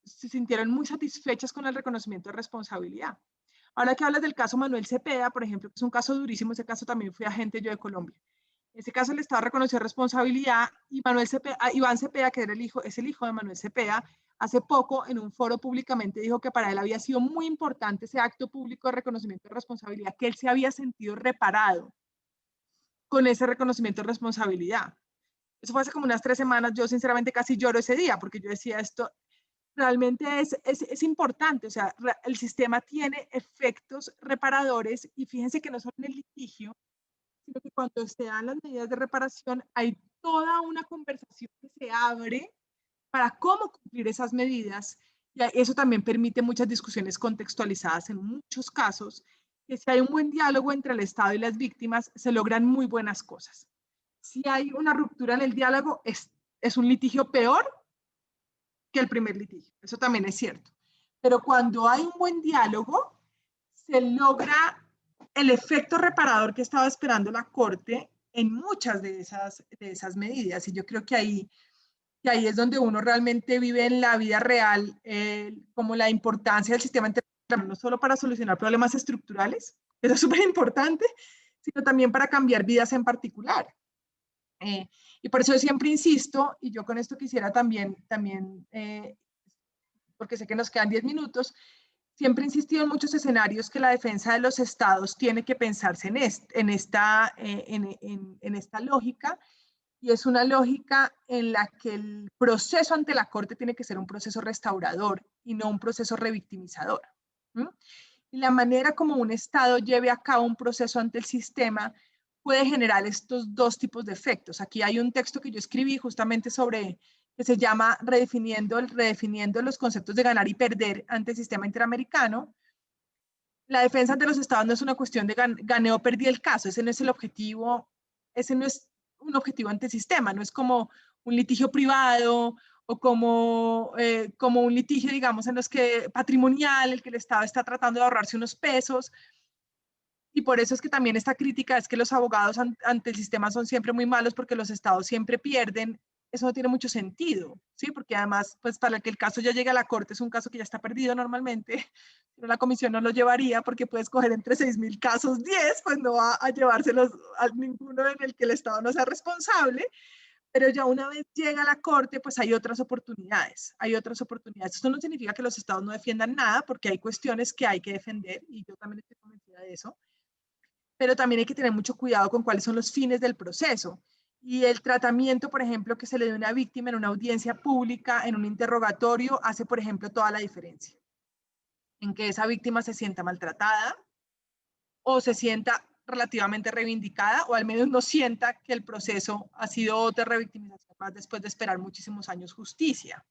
se sintieron muy satisfechas con el reconocimiento de responsabilidad. Ahora que hablas del caso Manuel Cepeda, por ejemplo, que es un caso durísimo, ese caso también fui agente yo de Colombia. En ese caso el Estado reconoció responsabilidad y Manuel Cepeda, Iván Cepeda, que era es el hijo de Manuel Cepeda, hace poco en un foro públicamente dijo que para él había sido muy importante ese acto público de reconocimiento de responsabilidad, que él se había sentido reparado con ese reconocimiento de responsabilidad. Eso fue hace como unas 3 semanas, yo sinceramente casi lloro ese día, porque yo decía esto, realmente es importante, o sea, el sistema tiene efectos reparadores y fíjense que no solo en el litigio, sino que cuando se dan las medidas de reparación hay toda una conversación que se abre para cómo cumplir esas medidas y eso también permite muchas discusiones contextualizadas en muchos casos, que si hay un buen diálogo entre el Estado y las víctimas, se logran muy buenas cosas. Si hay una ruptura en el diálogo, es un litigio peor que el primer litigio. Eso también es cierto. Pero cuando hay un buen diálogo, se logra el efecto reparador que estaba esperando la Corte en muchas de esas medidas. Y yo creo que ahí es donde uno realmente vive en la vida real como la importancia del sistema internacional, no solo para solucionar problemas estructurales, eso es súper importante, sino también para cambiar vidas en particular. Y por eso yo siempre insisto, y yo con esto quisiera también porque sé que nos quedan 10 minutos, siempre he insistido en muchos escenarios que la defensa de los estados tiene que pensarse en esta lógica, y es una lógica en la que el proceso ante la Corte tiene que ser un proceso restaurador y no un proceso revictimizador. Y la manera como un estado lleve a cabo un proceso ante el sistema puede generar estos dos tipos de efectos. Aquí hay un texto que yo escribí justamente que se llama redefiniendo los conceptos de ganar y perder ante el sistema interamericano. La defensa ante los estados no es una cuestión de gané o perdí el caso, ese no es el objetivo, ese no es un objetivo ante el sistema, no es como un litigio privado o como un litigio, digamos, en los que patrimonial, el que el Estado está tratando de ahorrarse unos pesos. Y por eso es que también esta crítica es que los abogados ante el sistema son siempre muy malos porque los estados siempre pierden. Eso no tiene mucho sentido, ¿sí? Porque además, pues para que el caso ya llegue a la Corte es un caso que ya está perdido normalmente, pero la comisión no lo llevaría porque puede escoger entre 6.000 casos 10, pues no va a llevárselos a ninguno en el que el Estado no sea responsable, pero ya una vez llega a la Corte, pues hay otras oportunidades, Esto no significa que los estados no defiendan nada, porque hay cuestiones que hay que defender, y yo también estoy convencida de eso, pero también hay que tener mucho cuidado con cuáles son los fines del proceso. Y el tratamiento, por ejemplo, que se le dé a una víctima en una audiencia pública, en un interrogatorio, hace, por ejemplo, toda la diferencia. En que esa víctima se sienta maltratada o se sienta relativamente reivindicada, o al menos no sienta que el proceso ha sido otra revictimización más después de esperar muchísimos años justicia.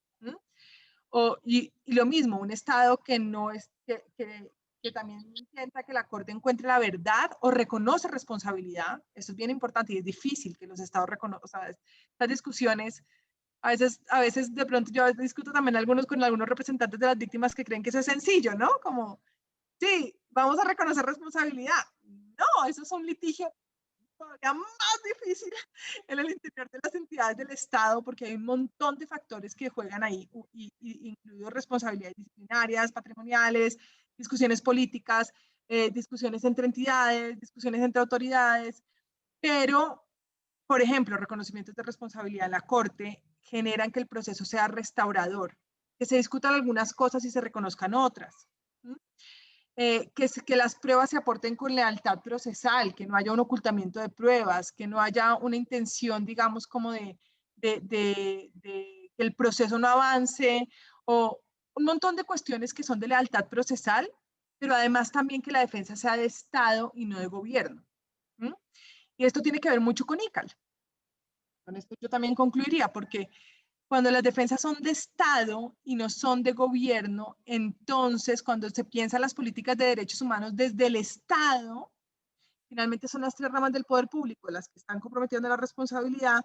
Y lo mismo, un Estado que no es, que también intenta que la Corte encuentre la verdad o reconoce responsabilidad. Eso es bien importante y es difícil que los estados reconozcan. O sea, estas discusiones, a veces de pronto yo discuto también con algunos representantes de las víctimas que creen que eso es sencillo, ¿no? Como, sí, vamos a reconocer responsabilidad. No, eso es un litigio todavía más difícil en el interior de las entidades del Estado, porque hay un montón de factores que juegan ahí, incluidos responsabilidades disciplinarias, patrimoniales, discusiones políticas, discusiones entre entidades, discusiones entre autoridades, pero, por ejemplo, reconocimientos de responsabilidad en la Corte generan que el proceso sea restaurador, que se discutan algunas cosas y se reconozcan otras. Que las pruebas se aporten con lealtad procesal, que no haya un ocultamiento de pruebas, que no haya una intención, digamos, como de el proceso no avance, o un montón de cuestiones que son de lealtad procesal, pero además también que la defensa sea de Estado y no de gobierno. ¿Mm? Y esto tiene que ver mucho con ICAL. Con esto yo también concluiría, porque cuando las defensas son de Estado y no son de gobierno, entonces cuando se piensan las políticas de derechos humanos desde el Estado, finalmente son las tres ramas del poder público las que están comprometiendo la responsabilidad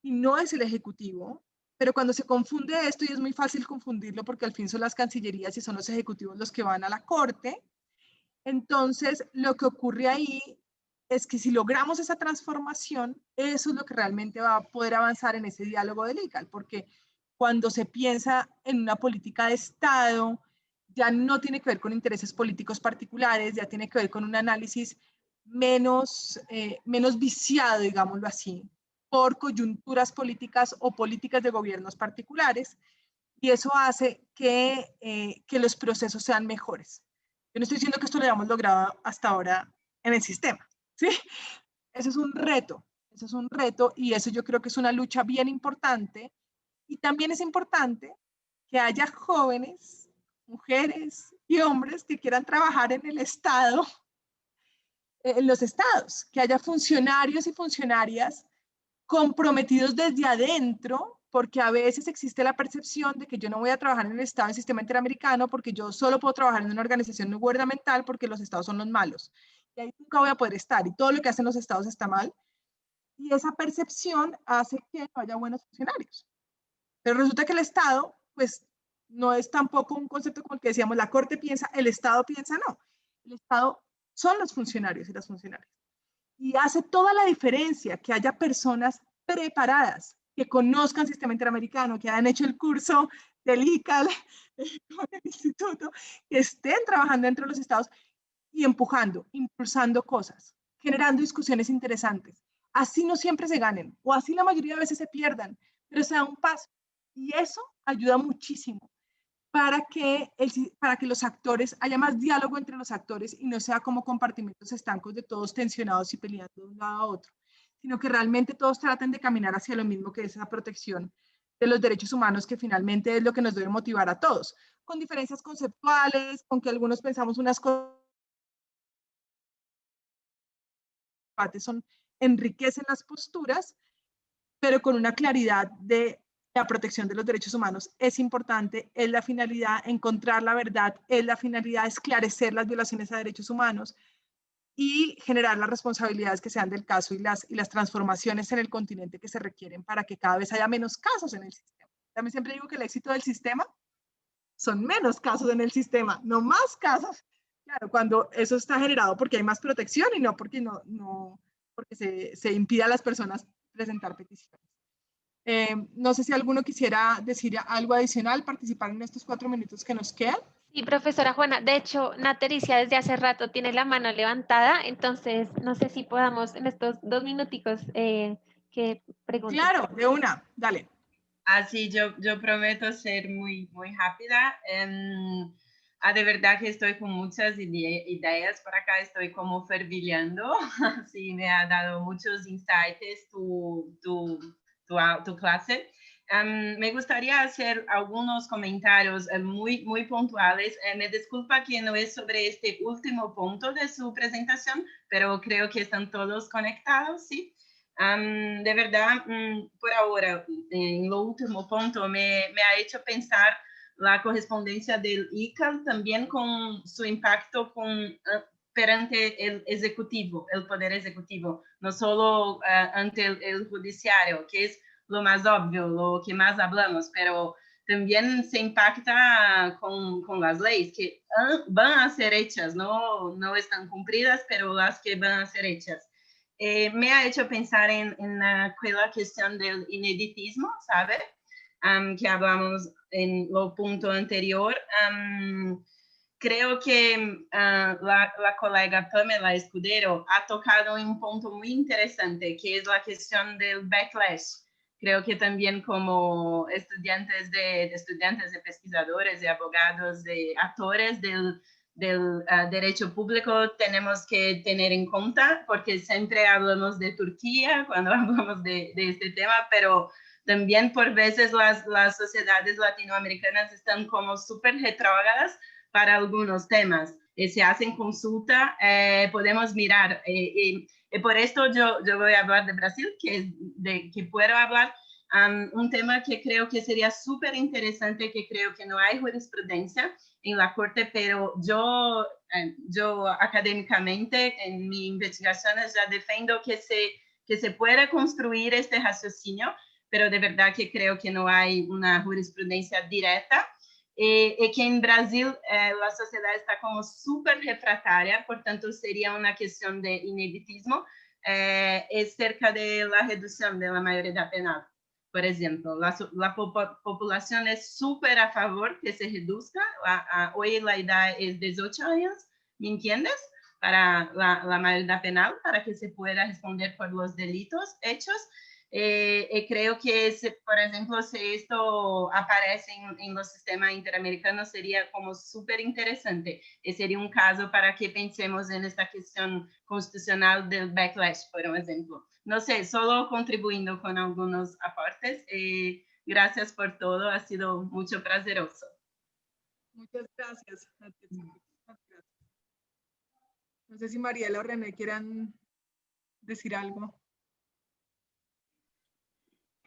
y no es el Ejecutivo. Pero cuando se confunde esto, y es muy fácil confundirlo porque al fin son las cancillerías y son los ejecutivos los que van a la corte, entonces lo que ocurre ahí es que si logramos esa transformación, eso es lo que realmente va a poder avanzar en ese diálogo del ICAL, porque cuando se piensa en una política de Estado, ya no tiene que ver con intereses políticos particulares, ya tiene que ver con un análisis menos viciado, digámoslo así, por coyunturas políticas o políticas de gobiernos particulares, y eso hace que los procesos sean mejores. Yo no estoy diciendo que esto lo hayamos logrado hasta ahora en el sistema, ¿sí? Eso es un reto y eso yo creo que es una lucha bien importante, y también es importante que haya jóvenes, mujeres y hombres que quieran trabajar en el Estado, en los estados, que haya funcionarios y funcionarias comprometidos desde adentro, porque a veces existe la percepción de que yo no voy a trabajar en el Estado, en el sistema interamericano, porque yo solo puedo trabajar en una organización no gubernamental porque los estados son los malos. Y ahí nunca voy a poder estar, y todo lo que hacen los estados está mal. Y esa percepción hace que no haya buenos funcionarios. Pero resulta que el Estado, pues, no es tampoco un concepto como el que decíamos, la Corte piensa, el Estado piensa, no. El Estado son los funcionarios y las funcionarias. Y hace toda la diferencia que haya personas preparadas, que conozcan el sistema interamericano, que hayan hecho el curso del ICAL con el instituto, que estén trabajando dentro de los estados y empujando, impulsando cosas, generando discusiones interesantes. Así no siempre se ganen, o así la mayoría de veces se pierdan, pero se da un paso. Y eso ayuda muchísimo para que los actores, haya más diálogo entre los actores y no sea como compartimentos estancos de todos tensionados y peleando de un lado a otro, sino que realmente todos traten de caminar hacia lo mismo, que es esa protección de los derechos humanos, que finalmente es lo que nos debe motivar a todos, con diferencias conceptuales, con que algunos pensamos unas cosas, enriquecen las posturas, pero con una claridad de la protección de los derechos humanos es importante, es la finalidad, encontrar la verdad, es la finalidad, esclarecer las violaciones a derechos humanos y generar las responsabilidades que sean del caso y las transformaciones en el continente que se requieren para que cada vez haya menos casos en el sistema. También siempre digo que el éxito del sistema son menos casos en el sistema, no más casos. Claro, cuando eso está generado porque hay más protección y no porque, porque se impida a las personas presentar peticiones. No sé si alguno quisiera decir algo adicional, participar en estos 4 minutos que nos quedan. Sí, profesora Juana. De hecho, Natericia desde hace rato tiene la mano levantada, entonces no sé si podamos en estos 2 minuticos que pregunte. Claro, de una, dale. Así yo prometo ser muy rápida. De verdad que estoy con muchas ideas por acá, estoy como fervillando. Sí, me ha dado muchos insights tu clase. Me gustaría hacer algunos comentarios muy puntuales. Me disculpa que no es sobre este último punto de su presentación, pero creo que están todos conectados, ¿sí? De verdad, por ahora, en lo último punto, me ha hecho pensar la correspondencia del ICAL también con su impacto perante el ejecutivo, el poder ejecutivo, no solo ante el judiciario, que es lo más obvio, lo que más hablamos, pero también se impacta con las leyes que van a ser hechas, no están cumplidas, pero las que van a ser hechas. Me ha hecho pensar en la cuestión del ineditismo, ¿sabe? Que hablamos en lo punto anterior. Creo que la colega Pamela Escudero ha tocado en un punto muy interesante, que es la cuestión del backlash. Creo que también como estudiantes de pesquisadores, de abogados, de actores del derecho público tenemos que tener en cuenta, porque siempre hablamos de Turquía cuando hablamos de este tema, pero también por veces las sociedades latinoamericanas están como súper retrógradas para algunos temas. Se hacen consulta, podemos mirar. Y por esto yo voy a hablar de Brasil, que puedo hablar un tema que creo que sería súper interesante, que creo que no hay jurisprudencia en la Corte, pero yo académicamente en mis investigaciones ya defiendo que se pueda construir este raciocinio, pero de verdad que creo que no hay una jurisprudencia directa. Y que en Brasil la sociedad está como súper refractaria, portanto sería una cuestión de ineditismo, es cerca de la reducción de la mayoría penal. Por ejemplo, la población es súper a favor que se reduzca. Hoy la edad es 18 años, ¿me entiendes? Para la mayoría penal, para que se pueda responder por los delitos hechos. Creo que, por ejemplo, si esto aparece en los sistemas interamericanos, sería como súper interesante. Sería un caso para que pensemos en esta cuestión constitucional del backlash, por ejemplo. No sé, solo contribuyendo con algunos aportes. Gracias por todo, ha sido mucho placeroso. Muchas gracias. No sé si Mariela o René quieran decir algo.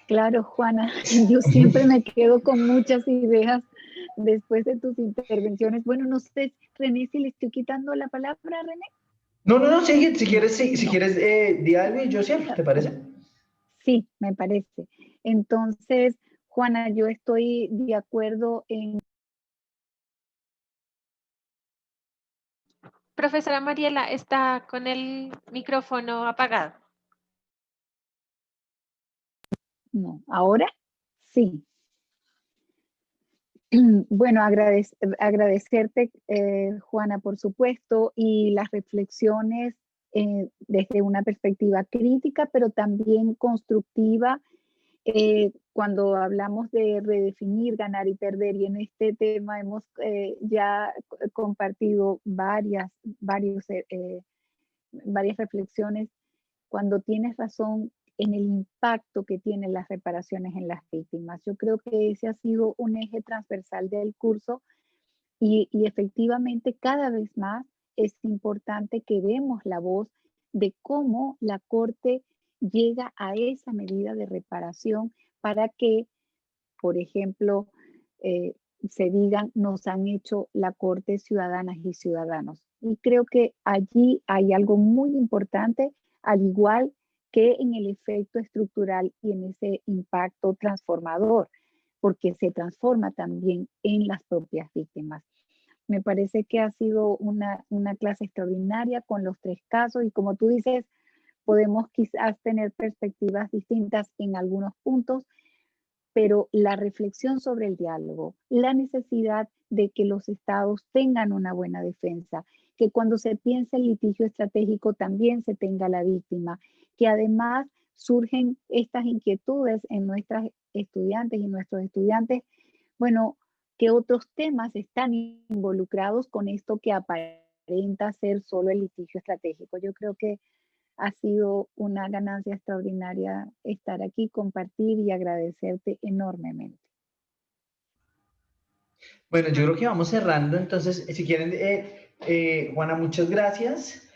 Claro, Juana, yo siempre me quedo con muchas ideas después de tus intervenciones. Bueno, no sé, René, si le estoy quitando la palabra, René. No, sigue, si quieres, di algo y yo cierro, ¿te parece? Sí, me parece. Entonces, Juana, yo estoy de acuerdo en... Profesora Mariela, está con el micrófono apagado. No, ahora sí. Bueno, agradecerte, Juana, por supuesto, y las reflexiones desde una perspectiva crítica, pero también constructiva, cuando hablamos de redefinir, ganar y perder, y en este tema hemos ya compartido varias reflexiones. Cuando tienes razón en el impacto que tienen las reparaciones en las víctimas. Yo creo que ese ha sido un eje transversal del curso y efectivamente cada vez más es importante que demos la voz de cómo la Corte llega a esa medida de reparación para que, por ejemplo, se digan, nos han hecho la Corte ciudadanas y ciudadanos. Y creo que allí hay algo muy importante, al igual que en el efecto estructural y en ese impacto transformador, porque se transforma también en las propias víctimas. Me parece que ha sido una clase extraordinaria con los 3 casos y como tú dices, podemos quizás tener perspectivas distintas en algunos puntos, pero la reflexión sobre el diálogo, la necesidad de que los estados tengan una buena defensa, que cuando se piensa en litigio estratégico también se tenga la víctima, que además surgen estas inquietudes en nuestras estudiantes y nuestros estudiantes, bueno, que otros temas están involucrados con esto que aparenta ser solo el litigio estratégico. Yo creo que ha sido una ganancia extraordinaria estar aquí, compartir y agradecerte enormemente. Bueno, yo creo que vamos cerrando, entonces, si quieren, Juana, muchas gracias.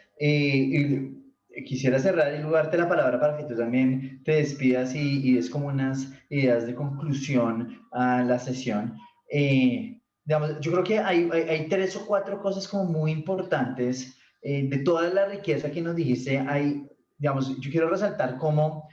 Quisiera cerrar y darte la palabra para que tú también te despidas y des como unas ideas de conclusión a la sesión. Digamos, yo creo que hay 3 o 4 cosas como muy importantes de toda la riqueza que nos dijiste. Digamos, yo quiero resaltar cómo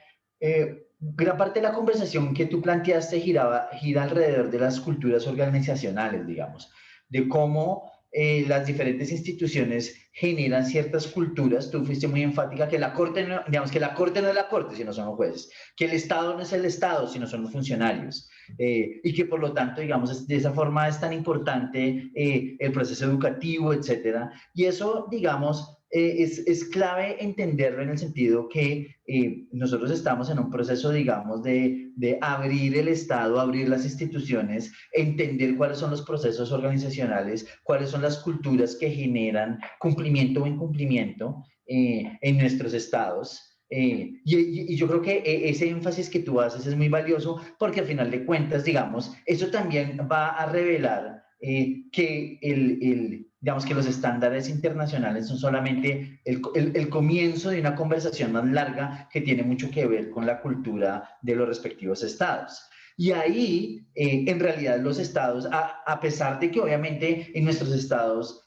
gran parte de la conversación que tú planteaste gira alrededor de las culturas organizacionales, digamos, de cómo las diferentes instituciones generan ciertas culturas. Tú fuiste muy enfática que la Corte no, digamos, que la Corte no es la Corte, sino son los jueces, que el Estado no es el Estado, sino son los funcionarios, y que por lo tanto, digamos, de esa forma es tan importante el proceso educativo, etcétera. Y eso, digamos, es clave entenderlo en el sentido que nosotros estamos en un proceso, digamos, de abrir el Estado, abrir las instituciones, entender cuáles son los procesos organizacionales, cuáles son las culturas que generan cumplimiento o incumplimiento en nuestros estados. Y yo creo que ese énfasis que tú haces es muy valioso porque al final de cuentas, digamos, eso también va a revelar que digamos que los estándares internacionales son solamente el comienzo de una conversación más larga que tiene mucho que ver con la cultura de los respectivos estados. Y ahí, en realidad, los estados, a pesar de que obviamente en nuestros estados,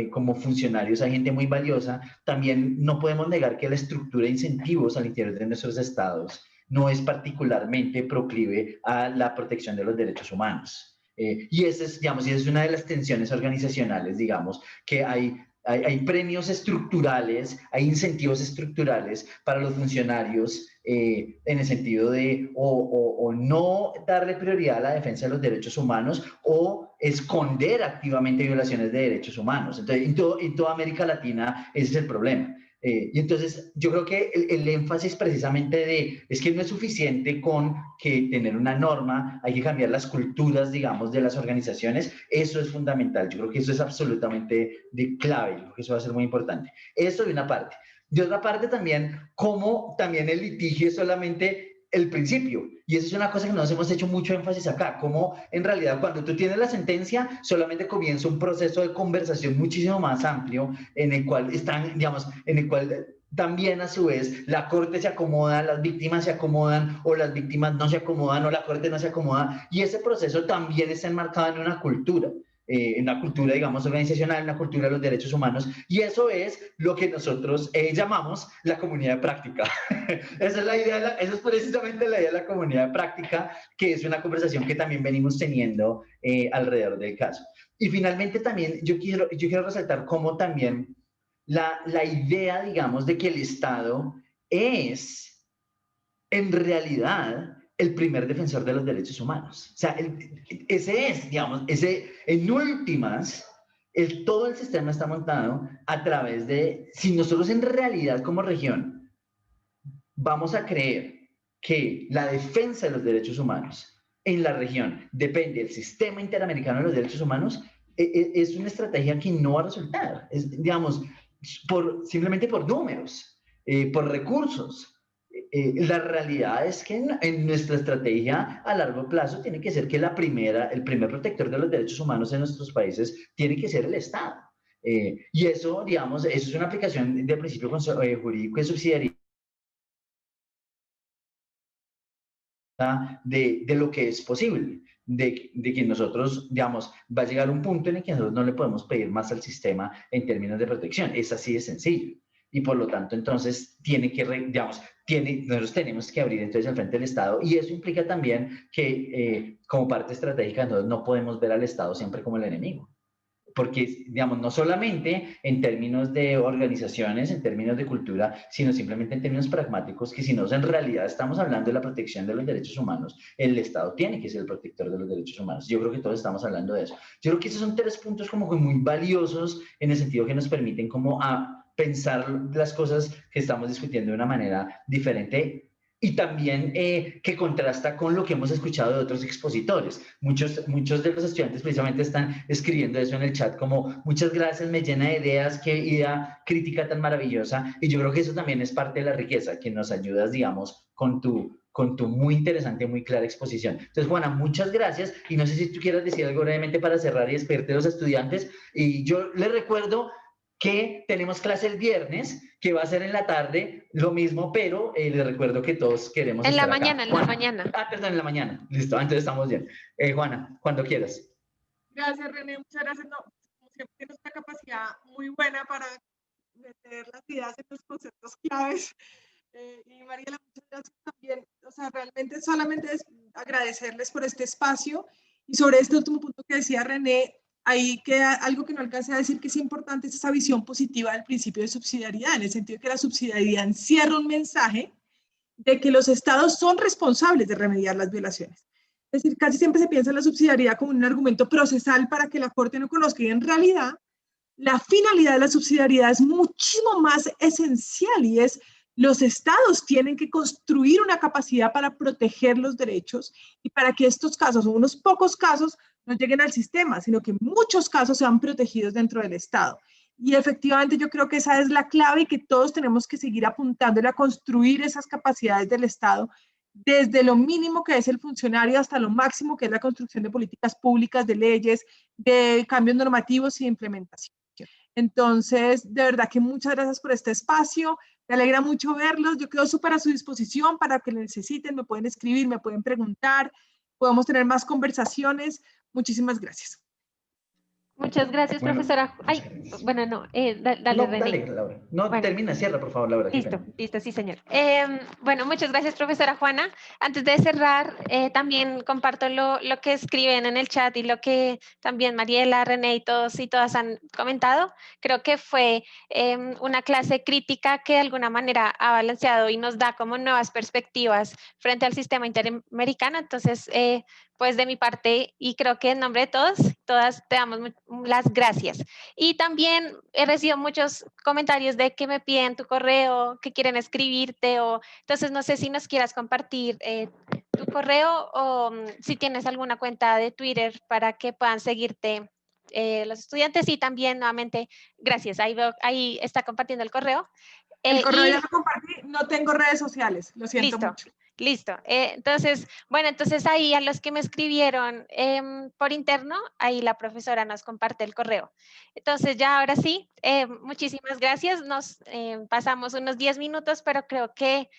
como funcionarios hay gente muy valiosa, también no podemos negar que la estructura de incentivos al interior de nuestros estados no es particularmente proclive a la protección de los derechos humanos. Y esa es una de las tensiones organizacionales, digamos, que hay premios estructurales, hay incentivos estructurales para los funcionarios en el sentido de o no darle prioridad a la defensa de los derechos humanos o esconder activamente violaciones de derechos humanos. Entonces, en toda América Latina ese es el problema. Y entonces yo creo que el énfasis precisamente es que no es suficiente con que tener una norma, hay que cambiar las culturas, digamos, de las organizaciones. Eso es fundamental. Yo creo que eso es absolutamente de clave. Yo creo que eso va a ser muy importante. Eso de una parte. De otra parte también, como también el litigio es solamente el principio. Y eso es una cosa que nos hemos hecho mucho énfasis acá, como en realidad cuando tú tienes la sentencia, solamente comienza un proceso de conversación muchísimo más amplio en el cual también a su vez la corte se acomoda, las víctimas se acomodan o las víctimas no se acomodan o la corte no se acomoda. Y ese proceso también está enmarcado en una cultura. Digamos, organizacional, en la cultura de los derechos humanos, y eso es lo que nosotros llamamos la comunidad de práctica. Esa es la idea, esa es precisamente la idea de la comunidad de práctica, que es una conversación que también venimos teniendo alrededor del caso. Y finalmente también yo quiero resaltar cómo también la idea, digamos, de que el Estado es, en realidad, el primer defensor de los derechos humanos. O sea, ese es, digamos, en últimas, todo el sistema está montado a través de, si nosotros en realidad como región vamos a creer que la defensa de los derechos humanos en la región depende del sistema interamericano de los derechos humanos, es una estrategia que no va a resultar, digamos, simplemente por números, por recursos. La realidad es que en nuestra estrategia a largo plazo tiene que ser que el primer protector de los derechos humanos en nuestros países tiene que ser el Estado. Y eso, digamos, eso es una aplicación del principio jurídico de subsidiariedad de lo que es posible, de que nosotros, digamos, va a llegar un punto en el que nosotros no le podemos pedir más al sistema en términos de protección. Es así de sencillo. Y por lo tanto, entonces, nosotros tenemos que abrir entonces al frente del Estado, y eso implica también que como parte estratégica nosotros no podemos ver al Estado siempre como el enemigo. Porque, digamos, no solamente en términos de organizaciones, en términos de cultura, sino simplemente en términos pragmáticos, que si no, en realidad estamos hablando de la protección de los derechos humanos, el Estado tiene que ser el protector de los derechos humanos. Yo creo que todos estamos hablando de eso. Yo creo que esos son 3 puntos como muy valiosos en el sentido que nos permiten como pensar las cosas que estamos discutiendo de una manera diferente, y también que contrasta con lo que hemos escuchado de otros expositores. Muchos de los estudiantes precisamente están escribiendo eso en el chat, como muchas gracias, me llena de ideas, qué idea crítica tan maravillosa, y yo creo que eso también es parte de la riqueza, que nos ayudas, digamos, con tu muy interesante, muy clara exposición. Entonces, Juana, muchas gracias, y no sé si tú quieras decir algo brevemente para cerrar y despedirte de los estudiantes, y yo les recuerdo que tenemos clase el viernes, que va a ser en la tarde, lo mismo, pero les recuerdo que todos queremos en estar la acá. mañana, en la mañana. Perdón, en la mañana. Listo, entonces estamos bien. Juana, cuando quieras. Gracias, René, muchas gracias. No, como siempre tienes una capacidad muy buena para meter las ideas en los conceptos claves. Y Mariela, muchas gracias también. O sea, realmente solamente es agradecerles por este espacio, y sobre este último punto que decía René, ahí queda algo que no alcancé a decir, que es importante, es esa visión positiva del principio de subsidiariedad, en el sentido de que la subsidiariedad encierra un mensaje de que los estados son responsables de remediar las violaciones. Es decir, casi siempre se piensa en la subsidiariedad como un argumento procesal para que la Corte no conozca, y en realidad la finalidad de la subsidiariedad es muchísimo más esencial, y es: los estados tienen que construir una capacidad para proteger los derechos, y para que estos casos, o unos pocos casos, no lleguen al sistema, sino que muchos casos sean protegidos dentro del Estado. Y efectivamente yo creo que esa es la clave y que todos tenemos que seguir apuntándole a construir esas capacidades del Estado, desde lo mínimo que es el funcionario hasta lo máximo que es la construcción de políticas públicas, de leyes, de cambios normativos y de implementación. Entonces, de verdad que muchas gracias por este espacio. Me alegra mucho verlos. Yo quedo súper a su disposición para que lo necesiten. Me pueden escribir, me pueden preguntar. Podemos tener más conversaciones. Muchísimas gracias. Muchas gracias, Bueno, profesora. Ay, bueno, no, dale, No, René. dale, Laura. No, Bueno. termina, cierra, por favor, Laura. Listo, sí, señor. Bueno, muchas gracias, profesora Juana. Antes de cerrar, también comparto lo que escriben en el chat y lo que también Mariela, René y todos y todas han comentado. Creo que fue una clase crítica que de alguna manera ha balanceado y nos da como nuevas perspectivas frente al sistema interamericano. Entonces, pues de mi parte, y creo que en nombre de todos, todas te damos las gracias. Y también he recibido muchos comentarios de que me piden tu correo, que quieren escribirte, o entonces no sé si nos quieras compartir tu correo o si tienes alguna cuenta de Twitter para que puedan seguirte los estudiantes. Y también nuevamente, gracias, ahí está compartiendo el correo. El correo ya lo compartí, no tengo redes sociales, lo siento mucho. Listo. Entonces, bueno, entonces ahí a los que me escribieron por interno, ahí la profesora nos comparte el correo. Entonces ya ahora sí, muchísimas gracias. Nos pasamos unos 10 minutos, pero creo que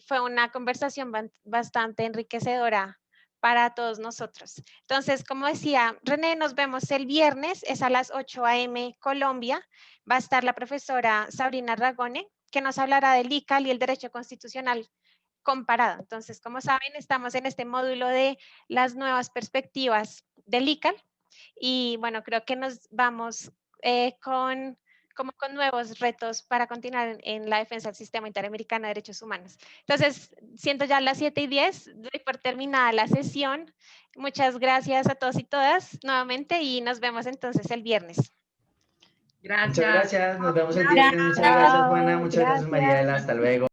fue una conversación bastante enriquecedora para todos nosotros. Entonces, como decía René, nos vemos el viernes, es a las 8 a.m. Colombia. Va a estar la profesora Sabrina Ragone, que nos hablará del ICAL y el derecho constitucional comparado. Entonces, como saben, estamos en este módulo de las nuevas perspectivas del ICAL y bueno, creo que nos vamos con nuevos retos para continuar en la defensa del sistema interamericano de derechos humanos. Entonces, siendo ya las 7:10, doy por terminada la sesión. Muchas gracias a todos y todas nuevamente y nos vemos entonces el viernes. Gracias. Muchas gracias, nos vemos el viernes. Muchas gracias, Juana. Muchas gracias, Mariela. Hasta luego.